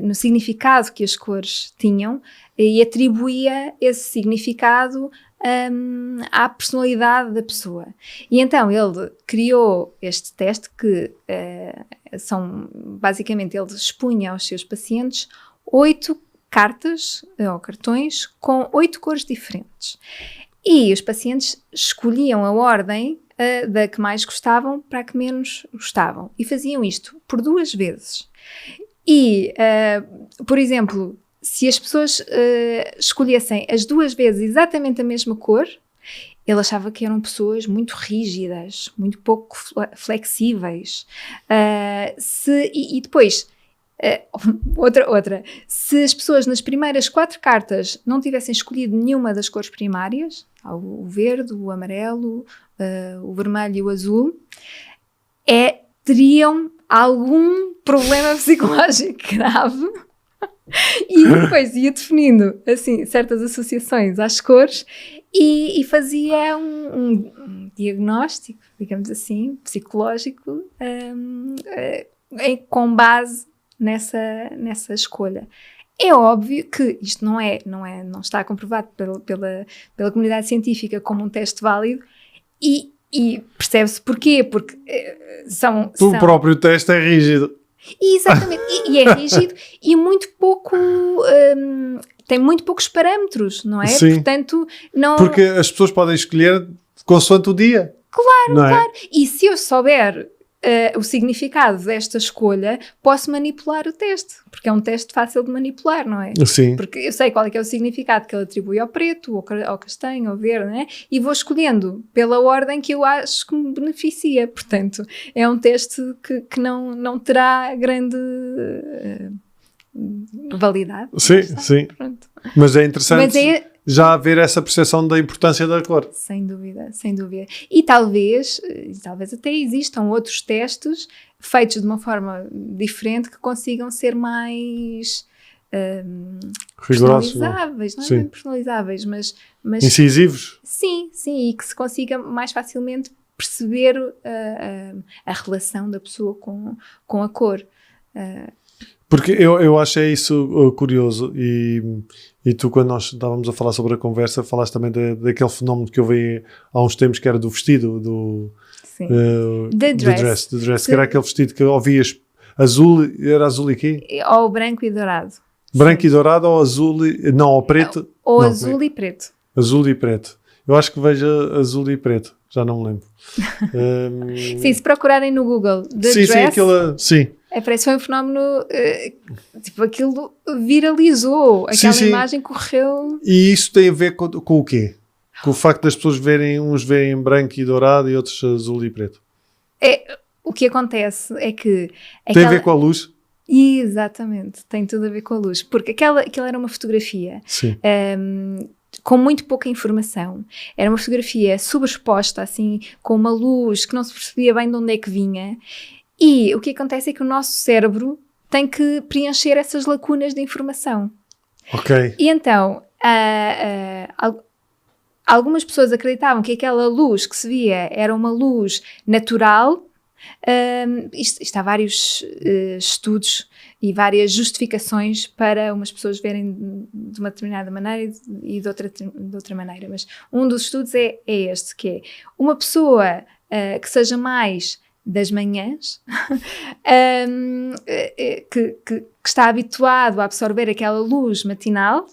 no significado que as cores tinham e atribuía esse significado à personalidade da pessoa. E então ele criou este teste que basicamente ele expunha aos seus pacientes 8 cartas ou cartões com 8 cores diferentes. E os pacientes escolhiam a ordem da que mais gostavam para a que menos gostavam. E faziam isto por 2 vezes. E, por exemplo, se as pessoas escolhessem as 2 vezes exatamente a mesma cor, ele achava que eram pessoas muito rígidas, muito pouco flexíveis. E depois... outra. Se as pessoas nas primeiras 4 cartas não tivessem escolhido nenhuma das cores primárias, o verde, o amarelo, o vermelho e o azul, teriam algum problema psicológico grave. E depois ia definindo assim, certas associações às cores e fazia um diagnóstico, digamos assim, psicológico com base nessa escolha. É óbvio que isto não está comprovado pela comunidade científica como um teste válido e percebe-se porquê, porque o próprio teste é rígido. Exatamente, e é rígido e muito pouco... tem muito poucos parâmetros, não é? Sim. Portanto, não... Porque as pessoas podem escolher consoante o dia. Claro, não é? claro. E se eu souber o significado desta escolha, posso manipular o teste, porque é um teste fácil de manipular, não é? Sim. Porque eu sei qual é que é o significado que ele atribui ao preto, ao castanho, ao verde, não é? E vou escolhendo pela ordem que eu acho que me beneficia. Portanto, é um teste que não terá grande validade. Sim, sim. Pronto. Mas é interessante Mas já haver essa percepção da importância da cor. sem dúvida, sem dúvida. E talvez até existam outros testes feitos de uma forma diferente que consigam ser mais Rigorosos, não? personalizáveis, não é Sim. bem personalizáveis, mas Incisivos? sim, e que se consiga mais facilmente perceber a relação da pessoa com a cor. Porque eu achei isso curioso e tu, quando nós estávamos a falar sobre a conversa, falaste também daquele fenómeno que eu vi há uns tempos, que era do vestido, Sim. The dress, que era aquele vestido que ouvias azul, era azul e quê? Ou branco e dourado. Branco Sim. e dourado ou azul, não, ou preto? Ou não, azul e preto. Azul e preto. Eu acho que vejo azul e preto, já não me lembro. Sim, se procurarem no Google The sim, Dress, sim. parece que foi um fenómeno, tipo, aquilo viralizou, aquela Sim. imagem correu. E isso tem a ver com o quê? Com o facto das pessoas uns verem branco e dourado e outros azul e preto. O que acontece é que... Tem a ver com a luz? Exatamente, tem tudo a ver com a luz, porque aquela era uma fotografia Sim. com muito pouca informação, era uma fotografia sobreexposta, assim, com uma luz que não se percebia bem de onde é que vinha, e o que acontece é que o nosso cérebro tem que preencher essas lacunas de informação. Ok. E então, algumas pessoas acreditavam que aquela luz que se via era uma luz natural. Isto há vários estudos e várias justificações para umas pessoas verem de uma determinada maneira e de outra maneira, mas um dos estudos é este, que é uma pessoa que seja mais das manhãs, que está habituado a absorver aquela luz matinal,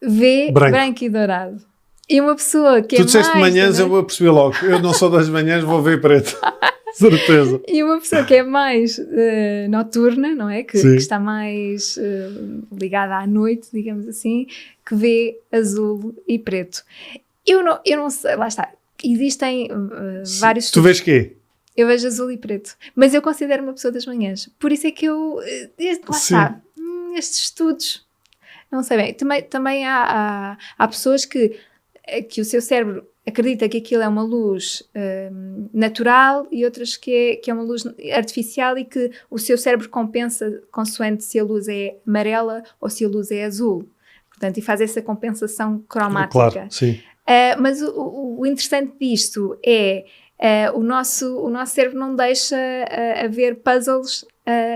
vê branco e dourado. E uma pessoa que tu disseste de manhãs, eu vou perceber logo. Eu não sou das manhãs, vou ver preto. Certeza. E uma pessoa que é mais noturna, não é? Que está mais ligada à noite, digamos assim, que vê azul e preto. Eu não sei, lá está. Existem vários... Tu vês quê? Eu vejo azul e preto. Mas eu considero uma pessoa das manhãs. Por isso é que eu... Lá está. Estes estudos... Não sei bem. Também há pessoas que o seu cérebro acredita que aquilo é uma luz natural e outras que é uma luz artificial e que o seu cérebro compensa consoante se a luz é amarela ou se a luz é azul. Portanto, e faz essa compensação cromática. Claro, sim. Mas o interessante disto é o nosso cérebro não deixa haver puzzles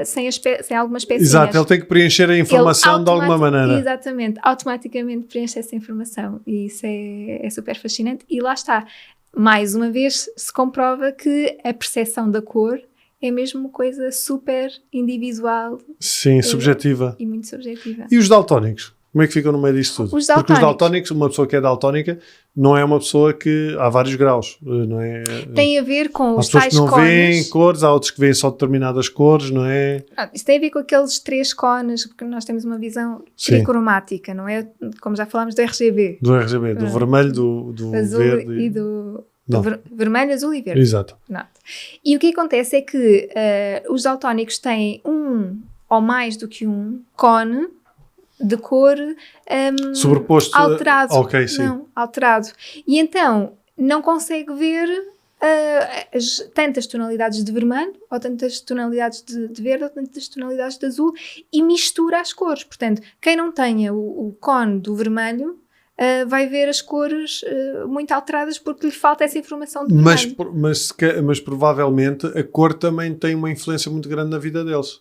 sem algumas pecinhas. Exato, ele tem que preencher a informação de alguma maneira. Exatamente, automaticamente preenche essa informação e isso é super fascinante. E lá está, mais uma vez se comprova que a percepção da cor é mesmo uma coisa super individual. Sim, subjetiva. E muito subjetiva. E os daltónicos? Como é que ficam no meio disto tudo? Porque os daltónicos, uma pessoa que é daltónica, não é uma pessoa que... Há vários graus, não é? Tem a ver com os tais cones. Há pessoas que não veem cores, há outros que veem só determinadas cores, não é? Isso tem a ver com aqueles 3 cones, porque nós temos uma visão tricromática, não é? Como já falámos do RGB. Do RGB, do vermelho, do azul verde. E do vermelho, azul e verde. Exato. Não. E o que acontece é que os daltónicos têm um ou mais do que um cone de cor sobreposto, alterado. Ok, sim. Não, alterado. E então não consegue ver tantas tonalidades de vermelho, ou tantas tonalidades de verde, ou tantas tonalidades de azul, e mistura as cores. Portanto, quem não tenha o cone do vermelho vai ver as cores muito alteradas porque lhe falta essa informação de vermelho. Mas provavelmente a cor também tem uma influência muito grande na vida deles.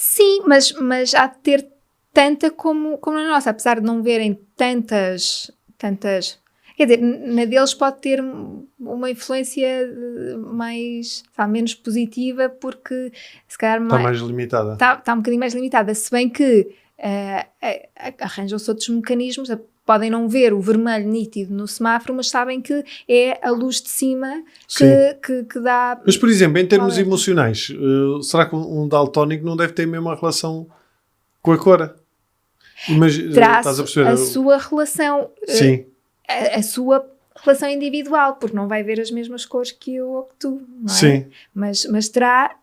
Sim, mas há de ter tanta como na nossa, apesar de não verem tantas, quer dizer, na deles pode ter uma influência menos positiva porque se calhar está mais limitada. Está um bocadinho mais limitada, se bem que arranjam-se outros mecanismos, podem não ver o vermelho nítido no semáforo, mas sabem que é a luz de cima que dá... Mas, por exemplo, em termos emocionais, será que um daltónico não deve ter a mesma relação com a cor? Terá Estás a perceber? a sua relação... Sim. A sua relação individual, porque não vai ver as mesmas cores que eu ou que tu, não é? Sim. Mas terá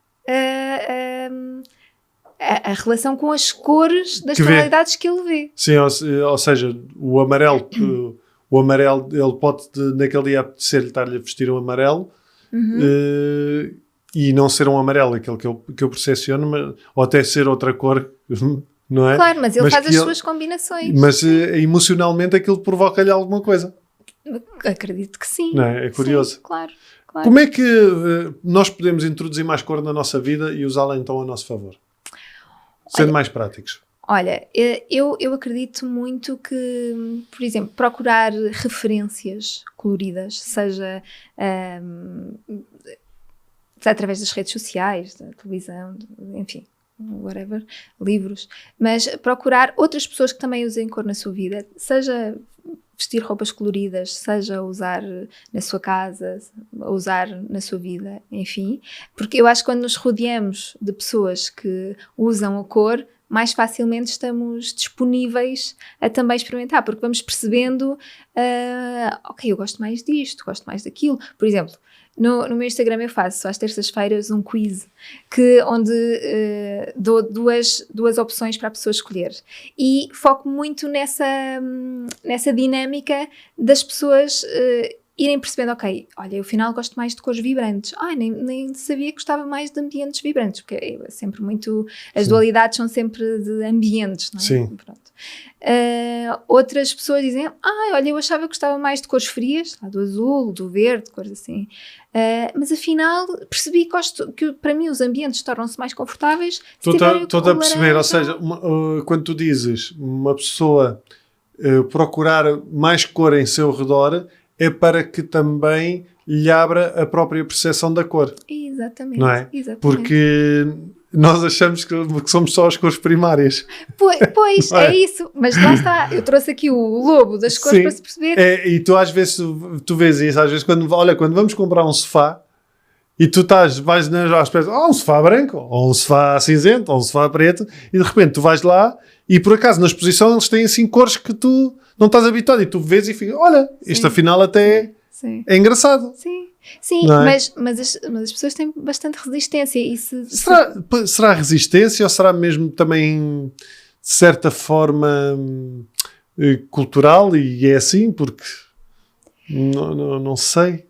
a relação com as cores das tonalidades que ele vê. Sim, ou seja, o amarelo ele pode naquele dia apetecer-lhe estar-lhe a vestir um amarelo e não ser um amarelo aquele que eu percepciono, ou até ser outra cor, não é? Claro, mas ele faz as suas combinações. Mas emocionalmente aquilo provoca-lhe alguma coisa. Acredito que sim. Não é? É curioso. Sim, claro. Como é que nós podemos introduzir mais cor na nossa vida e usá-la então a nosso favor? Sendo mais práticos. Olha, eu acredito muito que, por exemplo, procurar referências coloridas, seja através das redes sociais, da televisão, enfim, whatever, livros, mas procurar outras pessoas que também usem cor na sua vida, seja vestir roupas coloridas, seja usar na sua casa, usar na sua vida, enfim, porque eu acho que quando nos rodeamos de pessoas que usam a cor, mais facilmente estamos disponíveis a também experimentar, porque vamos percebendo, ok, eu gosto mais disto, gosto mais daquilo. Por exemplo, no meu Instagram eu faço às terças-feiras um quiz onde dou duas opções para a pessoa escolher e foco muito nessa dinâmica das pessoas irem percebendo, ok, olha, eu afinal gosto mais de cores vibrantes. Nem sabia que gostava mais de ambientes vibrantes, porque é sempre muito... As dualidades são sempre de ambientes, não é? Sim. Pronto. Outras pessoas dizem, olha, eu achava que gostava mais de cores frias, do azul, do verde, cores assim. Mas afinal percebi que para mim os ambientes tornam-se mais confortáveis. Estou a perceber, ou seja, quando tu dizes uma pessoa procurar mais cor em seu redor, é para que também lhe abra a própria percepção da cor. Exatamente. Não é? Exatamente. Porque nós achamos que somos só as cores primárias. Pois é isso. Mas lá está. Eu trouxe aqui o lobo das cores para se perceber. E tu às vezes, tu vês isso, às vezes quando vamos comprar um sofá e tu vais às peças, um sofá branco, ou um sofá cinzento, ou um sofá preto, e de repente tu vais lá e por acaso na exposição eles têm assim cores que tu não estás habituado e tu vês e ficas, olha, isto afinal até é engraçado. Sim, é? mas as pessoas têm bastante resistência. Será resistência ou será mesmo também de certa forma cultural e é assim? Porque não sei.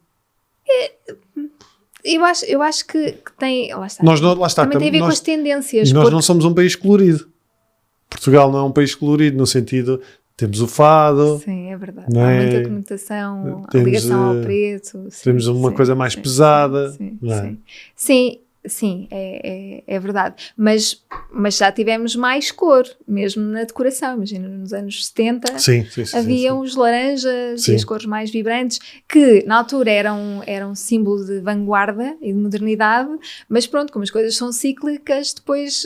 Eu acho que tem... Lá está. Lá está. Também tem a ver com as tendências. Nós não somos um país colorido. Portugal não é um país colorido no sentido... Temos o fado. Sim, é verdade. Há muita conotação, a ligação ao preto. Temos uma coisa mais pesada. Sim, é verdade. Mas já tivemos mais cor, mesmo na decoração. Imagina, nos anos 70 haviam os laranjas e as cores mais vibrantes, que na altura eram símbolo de vanguarda e de modernidade, mas pronto, como as coisas são cíclicas, depois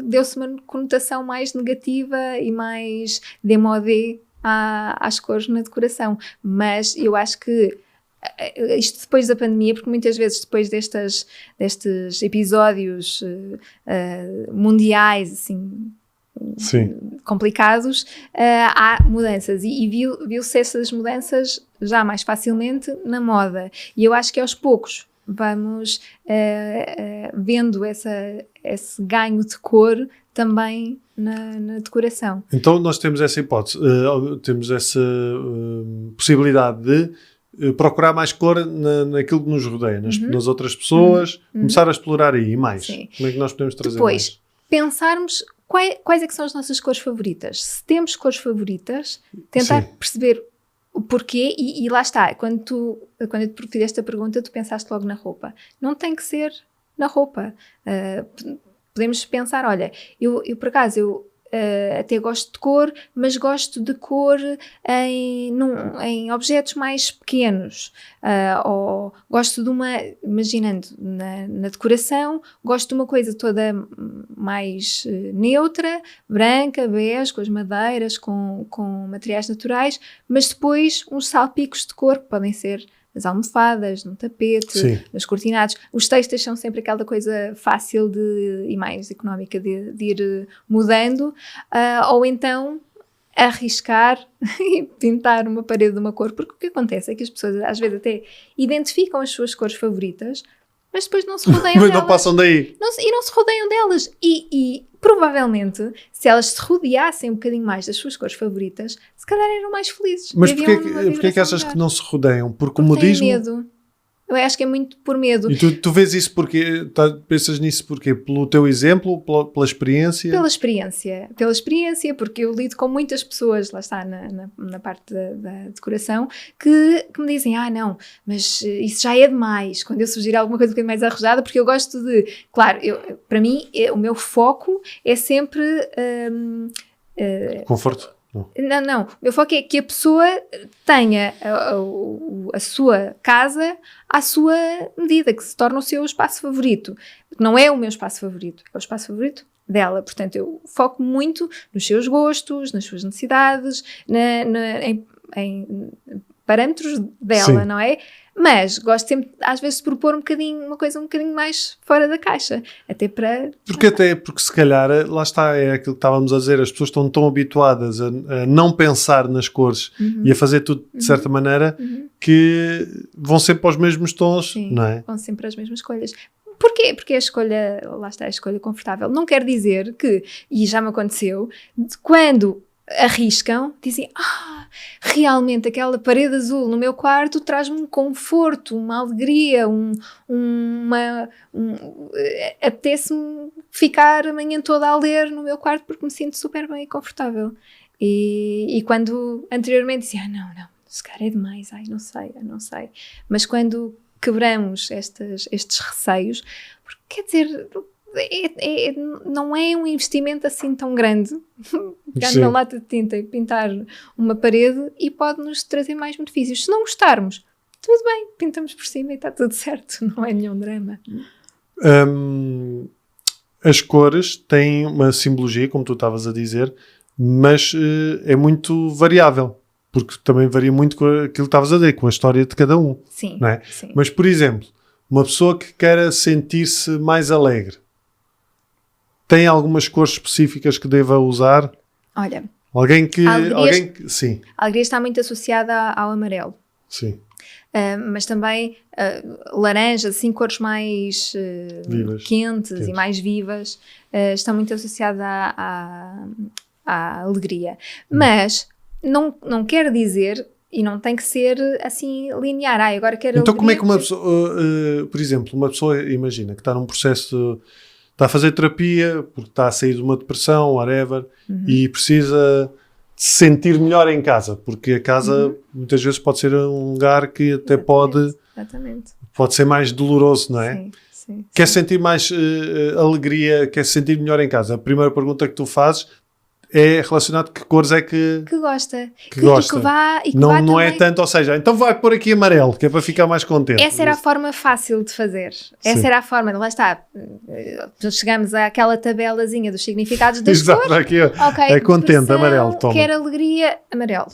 deu-se uma conotação mais negativa e mais démodé às cores na decoração. Mas eu acho que isto depois da pandemia, porque muitas vezes depois destes episódios mundiais assim complicados, há mudanças e viu-se essas mudanças já mais facilmente na moda, e eu acho que aos poucos vamos vendo esse ganho de cor também na decoração. Então nós temos essa hipótese, temos essa possibilidade de procurar mais cor naquilo que nos rodeia, nas outras pessoas, começar a explorar aí mais. Sim. Como é que nós podemos trazer depois, mais? Pensarmos quais é que são as nossas cores favoritas. Se temos cores favoritas, tentar perceber o porquê e lá está. Quando eu te fiz esta pergunta, tu pensaste logo na roupa. Não tem que ser na roupa. Podemos pensar, olha, eu por acaso, até gosto de cor, mas gosto de cor em objetos mais pequenos. Ou gosto de imaginando na decoração, gosto de uma coisa toda mais neutra, branca, bege, com as madeiras, com materiais naturais, mas depois uns salpicos de cor que podem ser nas almofadas, no tapete, Sim. nos cortinados. Os textos são sempre aquela coisa fácil e mais económica de ir mudando, ou então arriscar e pintar uma parede de uma cor, porque o que acontece é que as pessoas às vezes até identificam as suas cores favoritas, mas depois não se rodeiam Mas delas. não passam daí. Não se rodeiam delas. E provavelmente, se elas se rodeassem um bocadinho mais das suas cores favoritas, se calhar eram mais felizes. Mas E havia uma porquê que vibração achas melhor. que não se rodeiam? Porque o Porque têm modismo... medo. Eu acho que é muito por medo. E tu vês isso porque... pensas nisso porquê? Pelo teu exemplo? Pela experiência? Pela experiência, porque eu lido com muitas pessoas, lá está, na parte da decoração, que me dizem, não, mas isso já é demais, quando eu sugerir alguma coisa um bocadinho mais arrojada, porque eu gosto de, claro, para mim, o meu foco é sempre... Conforto? Não, o meu foco é que a pessoa tenha a sua casa à sua medida, que se torne o seu espaço favorito. Não é o meu espaço favorito, é o espaço favorito dela. Portanto, eu foco muito nos seus gostos, nas suas necessidades, em parâmetros dela, Sim. não é? Mas gosto sempre, às vezes, de propor uma coisa um bocadinho mais fora da caixa. Até porque se calhar, lá está, é aquilo que estávamos a dizer, as pessoas estão tão habituadas a não pensar nas cores e a fazer tudo de certa maneira que vão sempre para os mesmos tons, Sim, não é? vão sempre as mesmas escolhas. Porquê? Porque a escolha, lá está, a escolha confortável. Não quer dizer que, e já me aconteceu, quando arriscam, dizem, realmente aquela parede azul no meu quarto traz-me um conforto, uma alegria, apetece-me ficar a manhã toda a ler no meu quarto porque me sinto super bem e confortável. E quando anteriormente dizia, não, se calhar é demais, não sei. Mas quando quebramos estes receios, porque quer dizer... não é um investimento assim tão grande pegar na lata de tinta e pintar uma parede e pode-nos trazer mais benefícios. Se não gostarmos, tudo bem, pintamos por cima e está tudo certo, não é nenhum drama. As cores têm uma simbologia, como tu estavas a dizer, mas é muito variável, porque também varia muito com aquilo que estavas a dizer, com a história de cada um. Sim, não é? Sim. Mas, por exemplo, uma pessoa que queira sentir-se mais alegre, tem algumas cores específicas que deva usar? Olha, sim. A alegria está muito associada ao amarelo. Sim. Mas também laranja, assim, cores mais quentes e mais vivas, estão muito associadas à alegria. Mas não quer dizer, e não tem que ser assim linear, agora quero então alegria. Como é que uma pessoa, por exemplo, uma pessoa, imagina, que está num processo... Está a fazer terapia porque está a sair de uma depressão, whatever, e precisa de se sentir melhor em casa, porque a casa muitas vezes pode ser um lugar que até pode ser mais doloroso, não é? Sim. Quer sentir mais alegria, quer se sentir melhor em casa? A primeira pergunta que tu fazes é relacionado que cores é que gosta. Que gosta. E que não também... é tanto, ou seja, então vai pôr aqui amarelo, que é para ficar mais contente. Essa era a forma fácil de fazer. Essa era a forma, lá está. Chegamos àquela tabelazinha dos significados das cores. Aqui, é contente, amarelo, toma. Quer alegria, amarelo.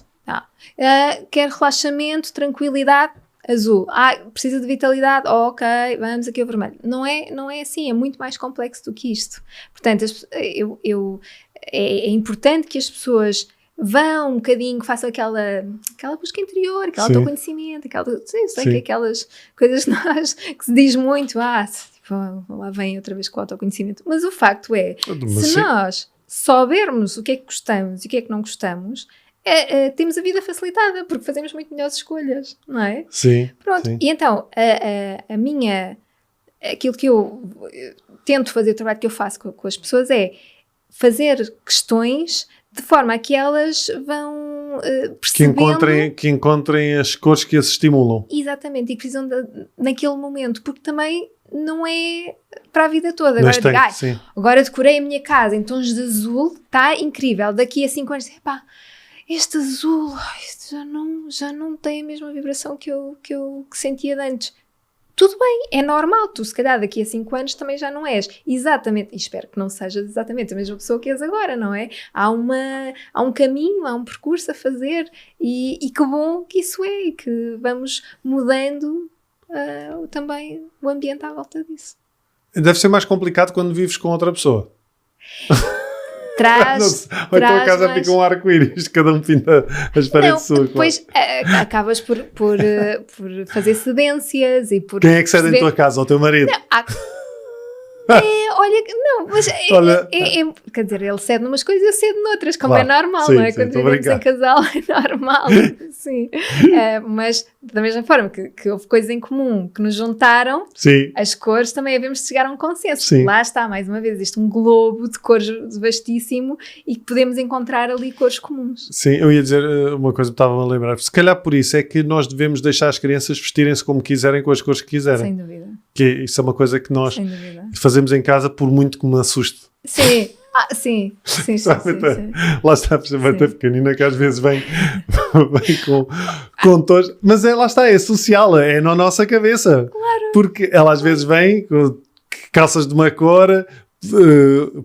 Quer relaxamento, tranquilidade, azul. Precisa de vitalidade, ok, vamos aqui ao vermelho. Não é assim, é muito mais complexo do que isto. Portanto, é importante que as pessoas vão um bocadinho, façam aquela busca interior, aquele autoconhecimento, sei que aquelas coisas que se diz muito, lá vem outra vez com o autoconhecimento. Mas o facto é, se nós soubermos o que é que gostamos e o que é que não gostamos, temos a vida facilitada, porque fazemos muito melhores escolhas, não é? Sim. Pronto, sim. E então, aquilo que eu tento fazer, o trabalho que eu faço com as pessoas é fazer questões de forma a que elas vão percebendo... Que encontrem as cores que as estimulam. Exatamente, e que precisam naquele momento, porque também não é para a vida toda. Mas Agora, sim. agora decorei a minha casa em tons de azul, está incrível. Daqui a 5 anos, epá, este azul já não tem a mesma vibração que eu sentia de antes. Tudo bem, é normal, tu se calhar daqui a 5 anos também já não és exatamente, e espero que não sejas exatamente a mesma pessoa que és agora, não é? Há um caminho, há um percurso a fazer e que bom que isso é, e que vamos mudando também o ambiente à volta disso. Deve ser mais complicado quando vives com outra pessoa. Ou então a casa fica um arco-íris, cada um pinta as paredes suas. Depois acabas por fazer cedências e por... Quem é que cede em tua casa? O teu marido? Quer dizer, ele cede numas coisas e eu cedo noutras, como claro, é normal, sim, não é? Sim, quando vivemos em casal é normal, sim. Mas da mesma forma que houve coisas em comum que nos juntaram, sim. As cores também havemos de chegar a um consenso. Sim. Lá está, mais uma vez, existe um globo de cores vastíssimo e que podemos encontrar ali cores comuns. Sim, eu ia dizer uma coisa que estava a lembrar. Se calhar por isso é que nós devemos deixar as crianças vestirem-se como quiserem, com as cores que quiserem. Sem dúvida. Que isso é uma coisa que nós fazemos em casa, por muito que me assuste. Sim. Sim. Lá está a pessoa até pequenina que às vezes vem com tons, mas lá está, é social, é na nossa cabeça. Claro. Porque ela às vezes vem com calças de uma cor,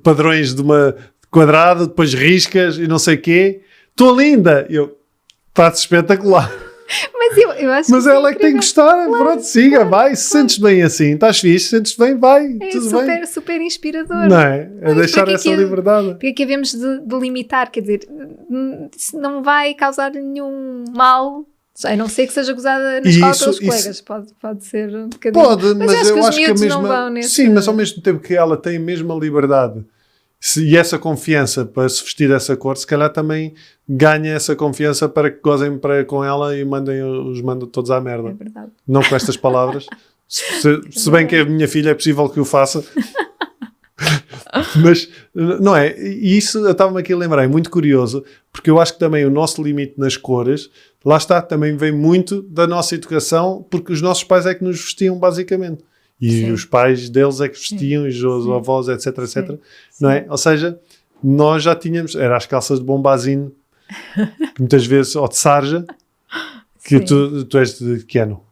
padrões de uma quadrada, depois riscas e não sei o quê. Estou linda! Está-se espetacular. Eu acho mas ela é que tem que gostar, claro, pronto, siga, vai, se sentes bem assim, estás fixe, sentes bem, vai, tudo bem. Super inspirador. Não é? É deixar essa liberdade. Porque é que havemos de limitar, quer dizer, não vai causar nenhum mal, a não ser que seja gozada na escola pelos colegas, pode ser um bocadinho. Pode, mas eu acho que a mesma... não vão nesse... Sim, mas ao mesmo tempo que ela tem a mesma liberdade e essa confiança para se vestir dessa cor, se calhar também ganha essa confiança para que gozem com ela e os mandam todos à merda. É verdade. Não com estas palavras. Se bem que a minha filha é possível que o faça. Mas, não é? E isso eu estava-me aqui a lembrar, é muito curioso, porque eu acho que também o nosso limite nas cores, lá está, também vem muito da nossa educação, porque os nossos pais é que nos vestiam, basicamente. E sim, os pais deles é que vestiam, e os avós, etc, etc. Sim. Não é? Ou seja, nós já tínhamos, era as calças de bombazine, que muitas vezes, ou de sarja, que tu és de que ano?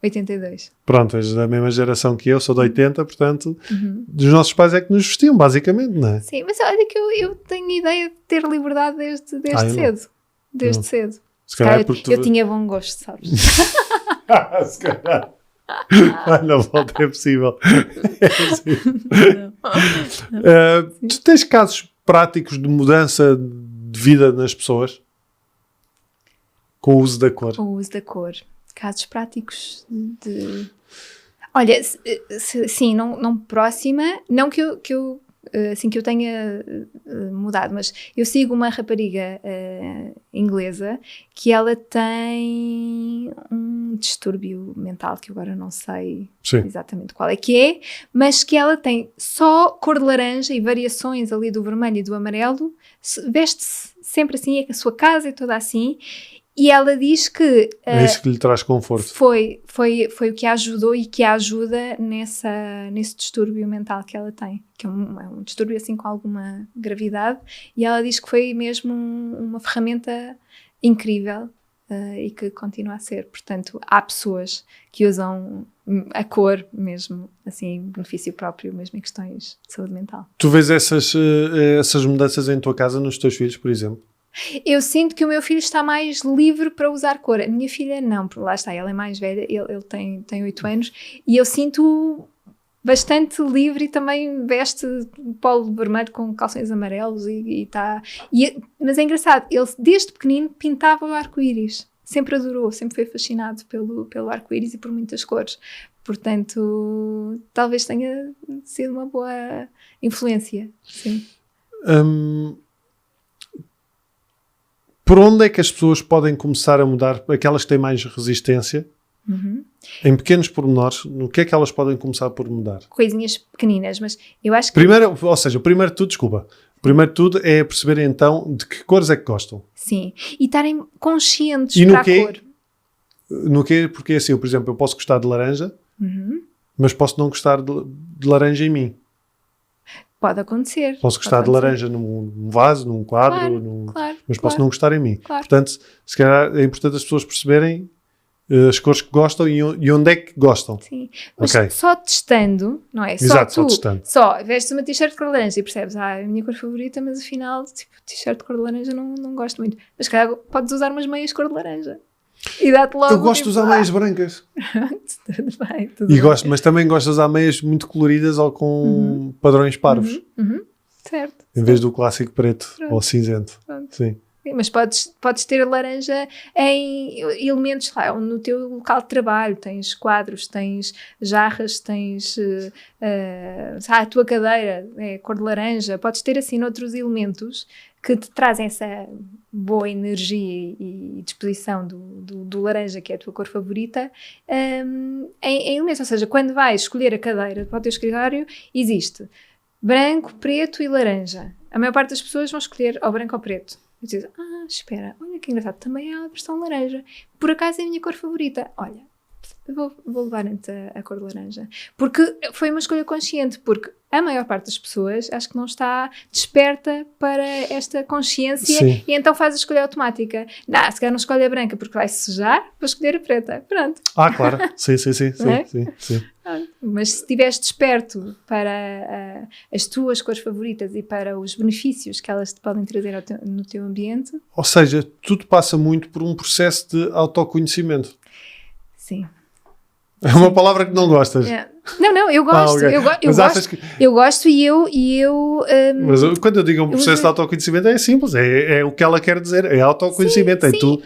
82. Pronto, és da mesma geração que eu, sou de 80, portanto, dos nossos pais é que nos vestiam, basicamente, não é? Sim, mas olha que eu tenho ideia de ter liberdade desde cedo. Desde cedo. Se calhar eu tinha bom gosto, sabes? Se calhar. Na volta é possível. Tu tens casos práticos de mudança de vida nas pessoas com o uso da cor? Com o uso da cor. Casos práticos de... Olha, sim, não próxima, não que eu assim que eu tenha mudado, mas eu sigo uma rapariga inglesa que ela tem um distúrbio mental, que agora não sei exatamente qual é que é, mas que ela tem só cor de laranja e variações ali do vermelho e do amarelo, veste-se sempre assim, a sua casa é toda assim. E ela diz que... é isso que lhe traz conforto. Foi o que a ajudou e que a ajuda nesse distúrbio mental que ela tem. Que é um distúrbio assim com alguma gravidade. E ela diz que foi mesmo uma ferramenta incrível e que continua a ser. Portanto, há pessoas que usam a cor mesmo, assim, em benefício próprio, mesmo em questões de saúde mental. Tu vês essas mudanças em tua casa nos teus filhos, por exemplo? Eu sinto que o meu filho está mais livre para usar cor. A minha filha não, porque lá está, ela é mais velha, ele tem 8 anos e eu sinto bastante livre e também veste polo vermelho com calções amarelos e está... Mas é engraçado, ele desde pequenino pintava o arco-íris. Sempre adorou, sempre foi fascinado pelo arco-íris e por muitas cores. Portanto, talvez tenha sido uma boa influência, sim. Por onde é que as pessoas podem começar a mudar? Aquelas que têm mais resistência? Em pequenos pormenores, no que é que elas podem começar por mudar? Coisinhas pequeninas, mas eu acho que... Primeiro de tudo é perceberem então de que cores é que gostam. Sim, e estarem conscientes para a cor. No quê? Porque assim, por exemplo, eu posso gostar de laranja, Mas posso não gostar de laranja em mim. Pode acontecer. Posso gostar de laranja num vaso, num quadro, mas posso não gostar em mim. Claro. Portanto, se calhar é importante as pessoas perceberem as cores que gostam e onde é que gostam. Sim, mas Ok. só testando, não é? Exato, só só tu, testando. só vestes uma t-shirt de cor de laranja e percebes, é a minha cor favorita, mas afinal, tipo, t-shirt de cor de laranja não gosto muito. Mas calhar podes usar umas meias de cor de laranja. E dá-te logo. Eu gosto de usar meias brancas. Tudo bem, tudo E bem. gosto, mas também gosto de usar meias muito coloridas ou com padrões parvos. Certo. Em vez do clássico preto Pronto. ou cinzento. Pronto. Sim. Sim, mas podes ter laranja em elementos lá, no teu local de trabalho. Tens quadros, tens jarras, tens a tua cadeira é cor de laranja. Podes ter assim outros elementos que te trazem essa boa energia e disposição do laranja, que é a tua cor favorita, em elementos. Ou seja, quando vais escolher a cadeira para o teu escritório, existe branco, preto e laranja. A maior parte das pessoas vão escolher ou branco ou preto. E dizes, espera, olha que engraçado, também há a versão laranja. Por acaso é a minha cor favorita. Olha, vou levar antes a cor de laranja. Porque foi uma escolha consciente, porque a maior parte das pessoas acho que não está desperta para esta consciência. Sim. E então faz a escolha automática. Se calhar não escolhe a branca porque vai sujar, vou escolher a preta. Pronto. Claro. Sim. Não é? Sim. Mas se estiveres desperto para as tuas cores favoritas e para os benefícios que elas te podem trazer no teu ambiente. Ou seja, tudo passa muito por um processo de autoconhecimento. Sim. É uma palavra que não gostas. É. Não, eu gosto. Ok. Eu gosto e eu Mas quando eu digo um processo de autoconhecimento é simples, é o que ela quer dizer, é autoconhecimento, Sim. tu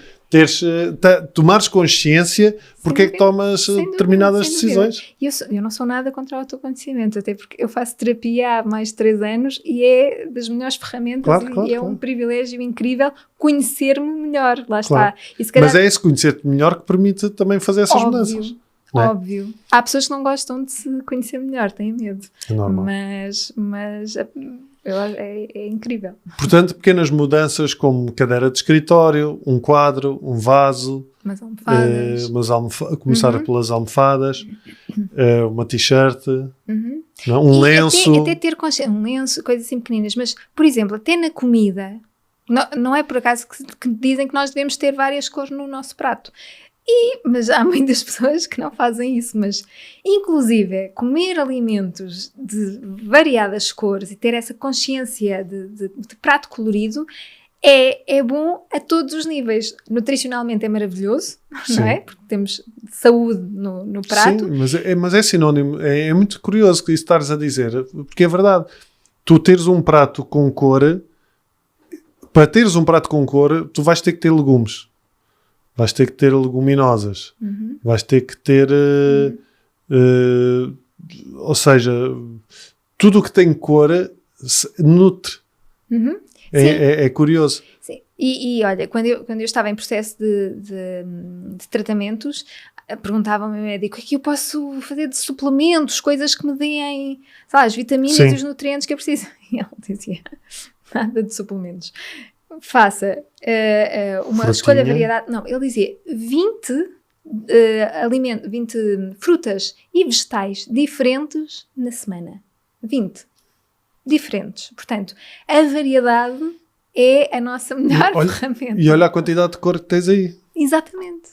tomares consciência porque é que tomas determinadas decisões. Eu não sou nada contra o autoconhecimento, até porque eu faço terapia há mais de 3 anos e é das melhores ferramentas e é um privilégio incrível conhecer-me melhor, lá está. E se calhar, mas é esse conhecer-te melhor que permite também fazer essas mudanças. Não é? Óbvio. Há pessoas que não gostam de se conhecer melhor, têm medo. É normal. Mas é incrível. Portanto, pequenas mudanças como cadeira de escritório, um quadro, um vaso, começar pelas almofadas, uma t-shirt, um lenço. Até ter consciência, um lenço, coisas assim pequeninas. Mas, por exemplo, até na comida, não é por acaso que dizem que nós devemos ter várias cores no nosso prato. Mas há muitas pessoas que não fazem isso, mas inclusive comer alimentos de variadas cores e ter essa consciência de prato colorido é bom a todos os níveis. Nutricionalmente é maravilhoso, não é? Porque temos saúde no prato. Sim, mas é sinónimo, é muito curioso que isso estares a dizer, porque é verdade, tu teres um prato com cor, para teres um prato com cor, tu vais ter que ter legumes. Vais ter que ter leguminosas, vais ter que ter, ou seja, tudo o que tem cor nutre. É curioso. Sim. E olha, quando eu estava em processo de tratamentos, perguntava-me ao médico, o que é que eu posso fazer de suplementos, coisas que me deem, sei lá, as vitaminas e os nutrientes que eu preciso. E ele dizia, nada de suplementos. Faça uma escolha variedade. Não, ele dizia 20 frutas e vegetais diferentes na semana. 20 diferentes. Portanto, a variedade é a nossa melhor ferramenta. E olha a quantidade de cor que tens aí. Exatamente.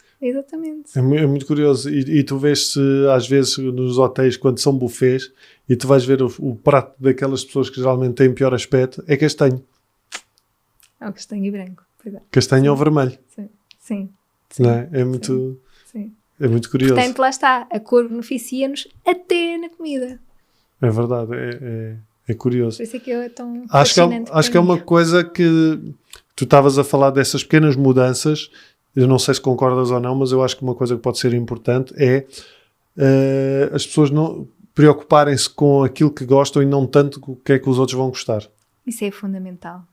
É muito curioso. E tu vês-se às vezes nos hotéis quando são buffets e tu vais ver o prato daquelas pessoas que geralmente têm pior aspecto, é castanho. É o castanho e branco. Pois é. Castanho ou vermelho. Sim. Não é? É muito curioso. Portanto, lá está. A cor beneficia-nos até na comida. É verdade. É curioso. Por isso é que é tão acho fascinante. Acho que é uma coisa que tu estavas a falar dessas pequenas mudanças. Eu não sei se concordas ou não, mas eu acho que uma coisa que pode ser importante é as pessoas não preocuparem-se com aquilo que gostam e não tanto com o que é que os outros vão gostar. Isso é fundamental.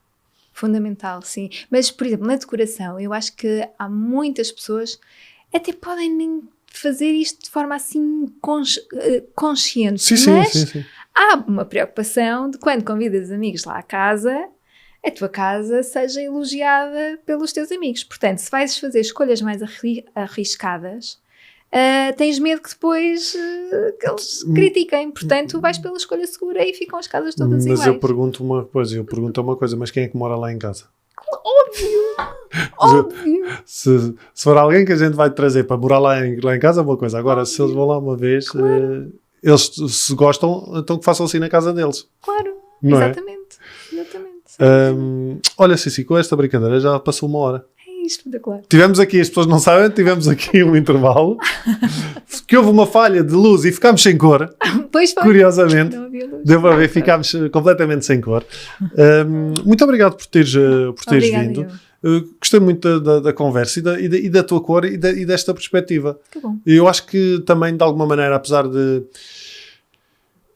Fundamental, sim. Mas, por exemplo, na decoração, eu acho que há muitas pessoas até podem nem fazer isto de forma assim consciente. Sim. Há uma preocupação de quando convidas amigos lá à casa, a tua casa seja elogiada pelos teus amigos. Portanto, se vais fazer escolhas mais arriscadas, tens medo que depois que eles critiquem. Portanto, vais pela escolha segura e ficam as casas todas iguais. Mas eu pergunto uma coisa, mas quem é que mora lá em casa? Óbvio! Se for alguém que a gente vai trazer para morar lá em casa, é uma coisa. Agora, se eles vão lá uma vez, eles se gostam, então que façam assim na casa deles. Claro, não exatamente. Olha, Cici, com esta brincadeira já passou 1 hora. É espetacular. Tivemos aqui, as pessoas não sabem, tivemos aqui um intervalo que houve uma falha de luz e ficámos sem cor. Pois foi. Curiosamente, deu para ver, ficámos completamente sem cor. Muito obrigado por teres vindo. Gostei muito da conversa e da tua cor e desta perspectiva. Que bom. Eu acho que também, de alguma maneira, apesar de...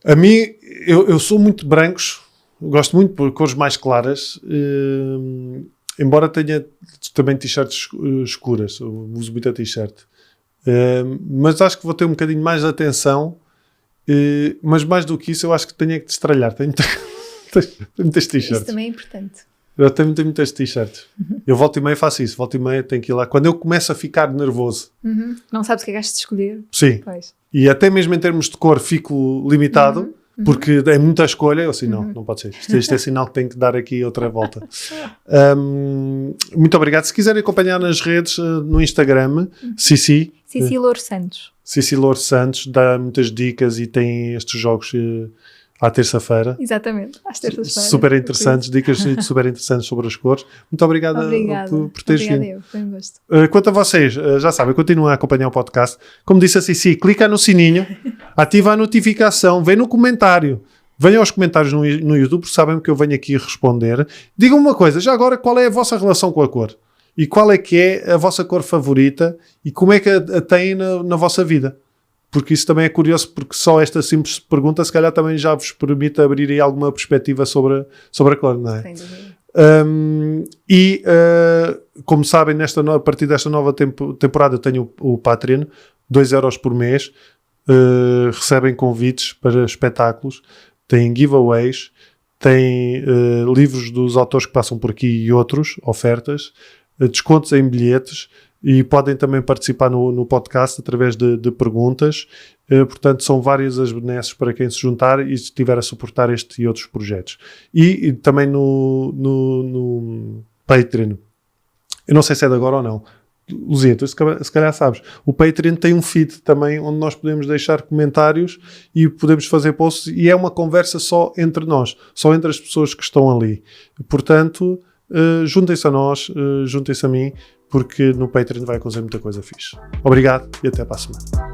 A mim, eu sou muito brancos, gosto muito por cores mais claras, embora tenha também t-shirts escuras, eu uso muita t-shirt. Mas acho que vou ter um bocadinho mais de atenção, mas mais do que isso, eu acho que tenho que destralhar. Tenho muitas t-shirts. Isso também é importante. Eu tenho muitas t-shirts. Eu volta e meia faço isso. Volta e meia tenho que ir lá. Quando eu começo a ficar nervoso. Não sabes o que é que has de escolher. Sim. Pois. E até mesmo em termos de cor fico limitado. Porque é muita escolha. Eu assim, não pode ser. Isto é sinal que tenho que dar aqui outra volta. Muito obrigado. Se quiserem acompanhar nas redes, no Instagram, Cici Louro Santos. Cici Louro Santos dá muitas dicas e tem estes jogos à terça-feira. Exatamente, às terças-feiras. Super interessantes, dicas super interessantes sobre as cores. Muito obrigado por teres vindo. Obrigada, foi um gosto. Quanto a vocês, já sabem, continuem a acompanhar o podcast. Como disse a Cici, clica no sininho, ativa a notificação, vem no comentário. Venham aos comentários no YouTube, porque sabem que eu venho aqui responder. Digam uma coisa, já agora, qual é a vossa relação com a cor? E qual é que é a vossa cor favorita? E como é que a têm na vossa vida? Porque isso também é curioso, porque só esta simples pergunta se calhar também já vos permite abrir aí alguma perspectiva sobre a cor, não é? Sem dúvida. Como sabem, a partir desta nova temporada eu tenho o Patreon, 2€ por mês, recebem convites para espetáculos, têm giveaways, têm livros dos autores que passam por aqui e outros, ofertas, descontos em bilhetes, e podem também participar no podcast através de perguntas. Portanto, são várias as benesses para quem se juntar e estiver a suportar este e outros projetos. E também no Patreon. Eu não sei se é de agora ou não. Luzia, tu se calhar sabes. O Patreon tem um feed também onde nós podemos deixar comentários e podemos fazer posts, e é uma conversa só entre nós, só entre as pessoas que estão ali. Portanto, juntem-se a nós, juntem-se a mim, porque no Patreon vai acontecer muita coisa fixe. Obrigado e até para a semana.